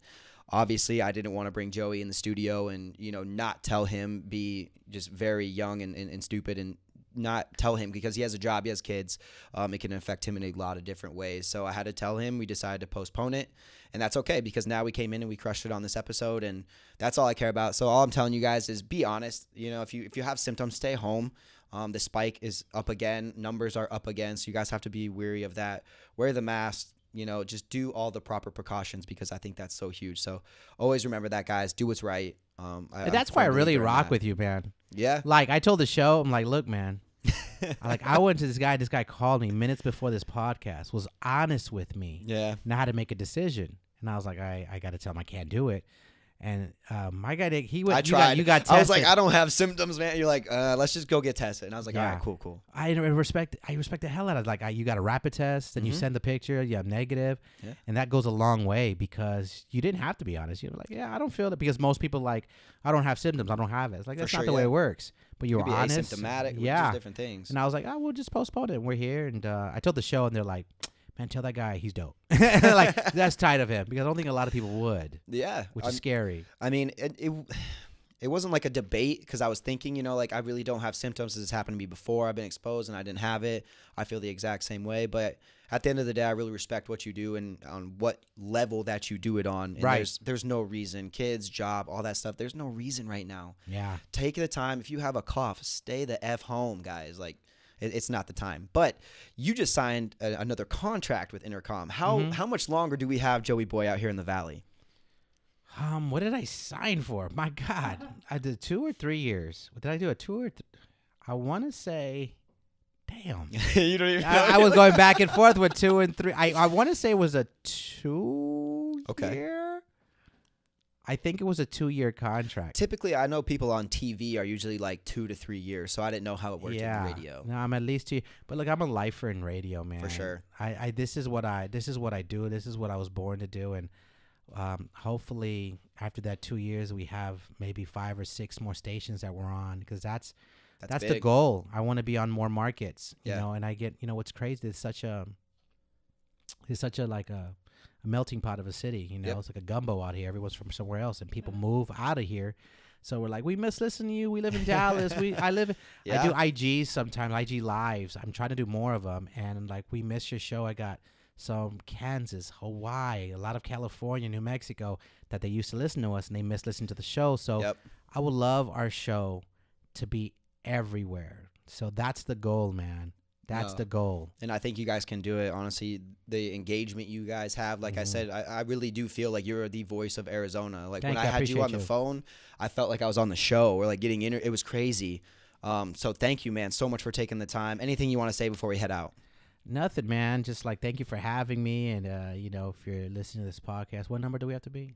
Obviously, I didn't want to bring Joey in the studio and not tell him, be just very young and stupid and not tell him because he has a job, he has kids. It can affect him in a lot of different ways. So I had to tell him. We decided to postpone it, and that's okay because now we came in and we crushed it on this episode, and that's all I care about. So all I'm telling you guys is be honest. If you have symptoms, stay home. The spike is up again. Numbers are up again, so you guys have to be wary of that. Wear the mask. Just do all the proper precautions because I think that's so huge. So always remember that, guys. Do what's right. That's why I really rock with you, man. Yeah. Like I told the show, I'm like, look, man. I went to this guy. This guy called me minutes before this podcast. Was honest with me. Yeah. Now how to make a decision, and I was like, I got to tell him I can't do it. And my guy, he went. I tried. You got tested. I was like, I don't have symptoms, man. You're like, let's just go get tested. And I was like, all right, cool. I respect the hell out of it. Like, you got a rapid test, and you send the picture. You have negative, and that goes a long way because you didn't have to be honest. You're like, yeah, I don't feel it because most people like, I don't have symptoms. I don't have it. It's like that's not the way it works. But you were honest. Asymptomatic. Yeah, just different things. And I was like, we'll just postpone it. And we're here. And I told the show, and they're like, man, tell that guy he's dope. Like, that's tight of him because I don't think a lot of people would. Yeah. Which is scary. I mean, it wasn't like a debate because I was thinking, like I really don't have symptoms. This has happened to me before. I've been exposed and I didn't have it. I feel the exact same way. But at the end of the day, I really respect what you do and on what level that you do it on. And right. There's no reason. Kids, job, all that stuff. There's no reason right now. Yeah. Take the time. If you have a cough, stay the F home, guys. Like, it's not the time. But you just signed another contract with Intercom. How much longer do we have Joey Boy out here in the Valley? What did I sign for? My God. I did 2 or 3 years. Did I do a 2 or I want to say, damn. You don't even know. I was going back and forth with 2 and 3. I want to say it was a 2 year. I think it was a 2-year contract. Typically, I know people on TV are usually like 2 to 3 years, so I didn't know how it worked in Yeah. radio. No, I'm at least 2. But look, I'm a lifer in radio, man. For sure. This is what I do. This is what I was born to do. And hopefully, after that 2 years, we have maybe 5 or 6 more stations that we're on, because that's the big. goal. I want to be on more markets, you Yeah. know. And I get, you know, what's crazy? It's such a like a melting pot of a city, you know. Yep. It's like a gumbo out here. Everyone's from somewhere else, and people move out of here. So we're like, we miss listening to you. We live in Dallas. I do IGs sometimes, IG lives. I'm trying to do more of them, and like, we miss your show. I got some Kansas, Hawaii, a lot of California, New Mexico that they used to listen to us, and they miss listening to the show. So Yep. I would love our show to be everywhere. So that's the goal, man. That's the goal. And I think you guys can do it. Honestly, the engagement you guys have, like I said, I really do feel like you're the voice of Arizona. Like when I had you on the phone, I felt like I was on the show, or like getting in. It was crazy. So thank you, man, so much for taking the time. Anything you want to say before we head out? Nothing, man. Just like, thank you for having me. And, you know, if you're listening to this podcast, what number do we have to be?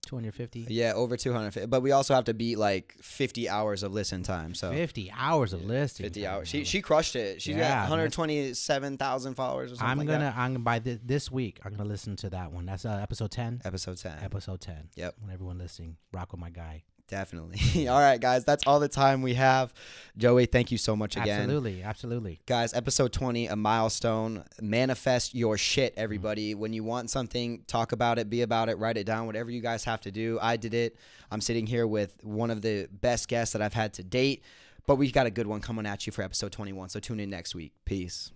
250? Yeah, over 250. But we also have to beat like 50 hours of listen time. So 50 hours of listening. 50 hours. She crushed it. She's got 127,000 followers or something I'm gonna by this week, I'm gonna listen to that one. That's episode 10. Episode 10. Episode 10. Yep. When everyone listening, rock with my guy. Definitely. All right, guys. That's all the time we have. Joey, thank you so much again. Absolutely. Guys, episode 20, a milestone. Manifest your shit, everybody. When you want something, talk about it, be about it, write it down, whatever you guys have to do. I did it. I'm sitting here with one of the best guests that I've had to date, but we got a good one coming at you for episode 21, so tune in next week. Peace.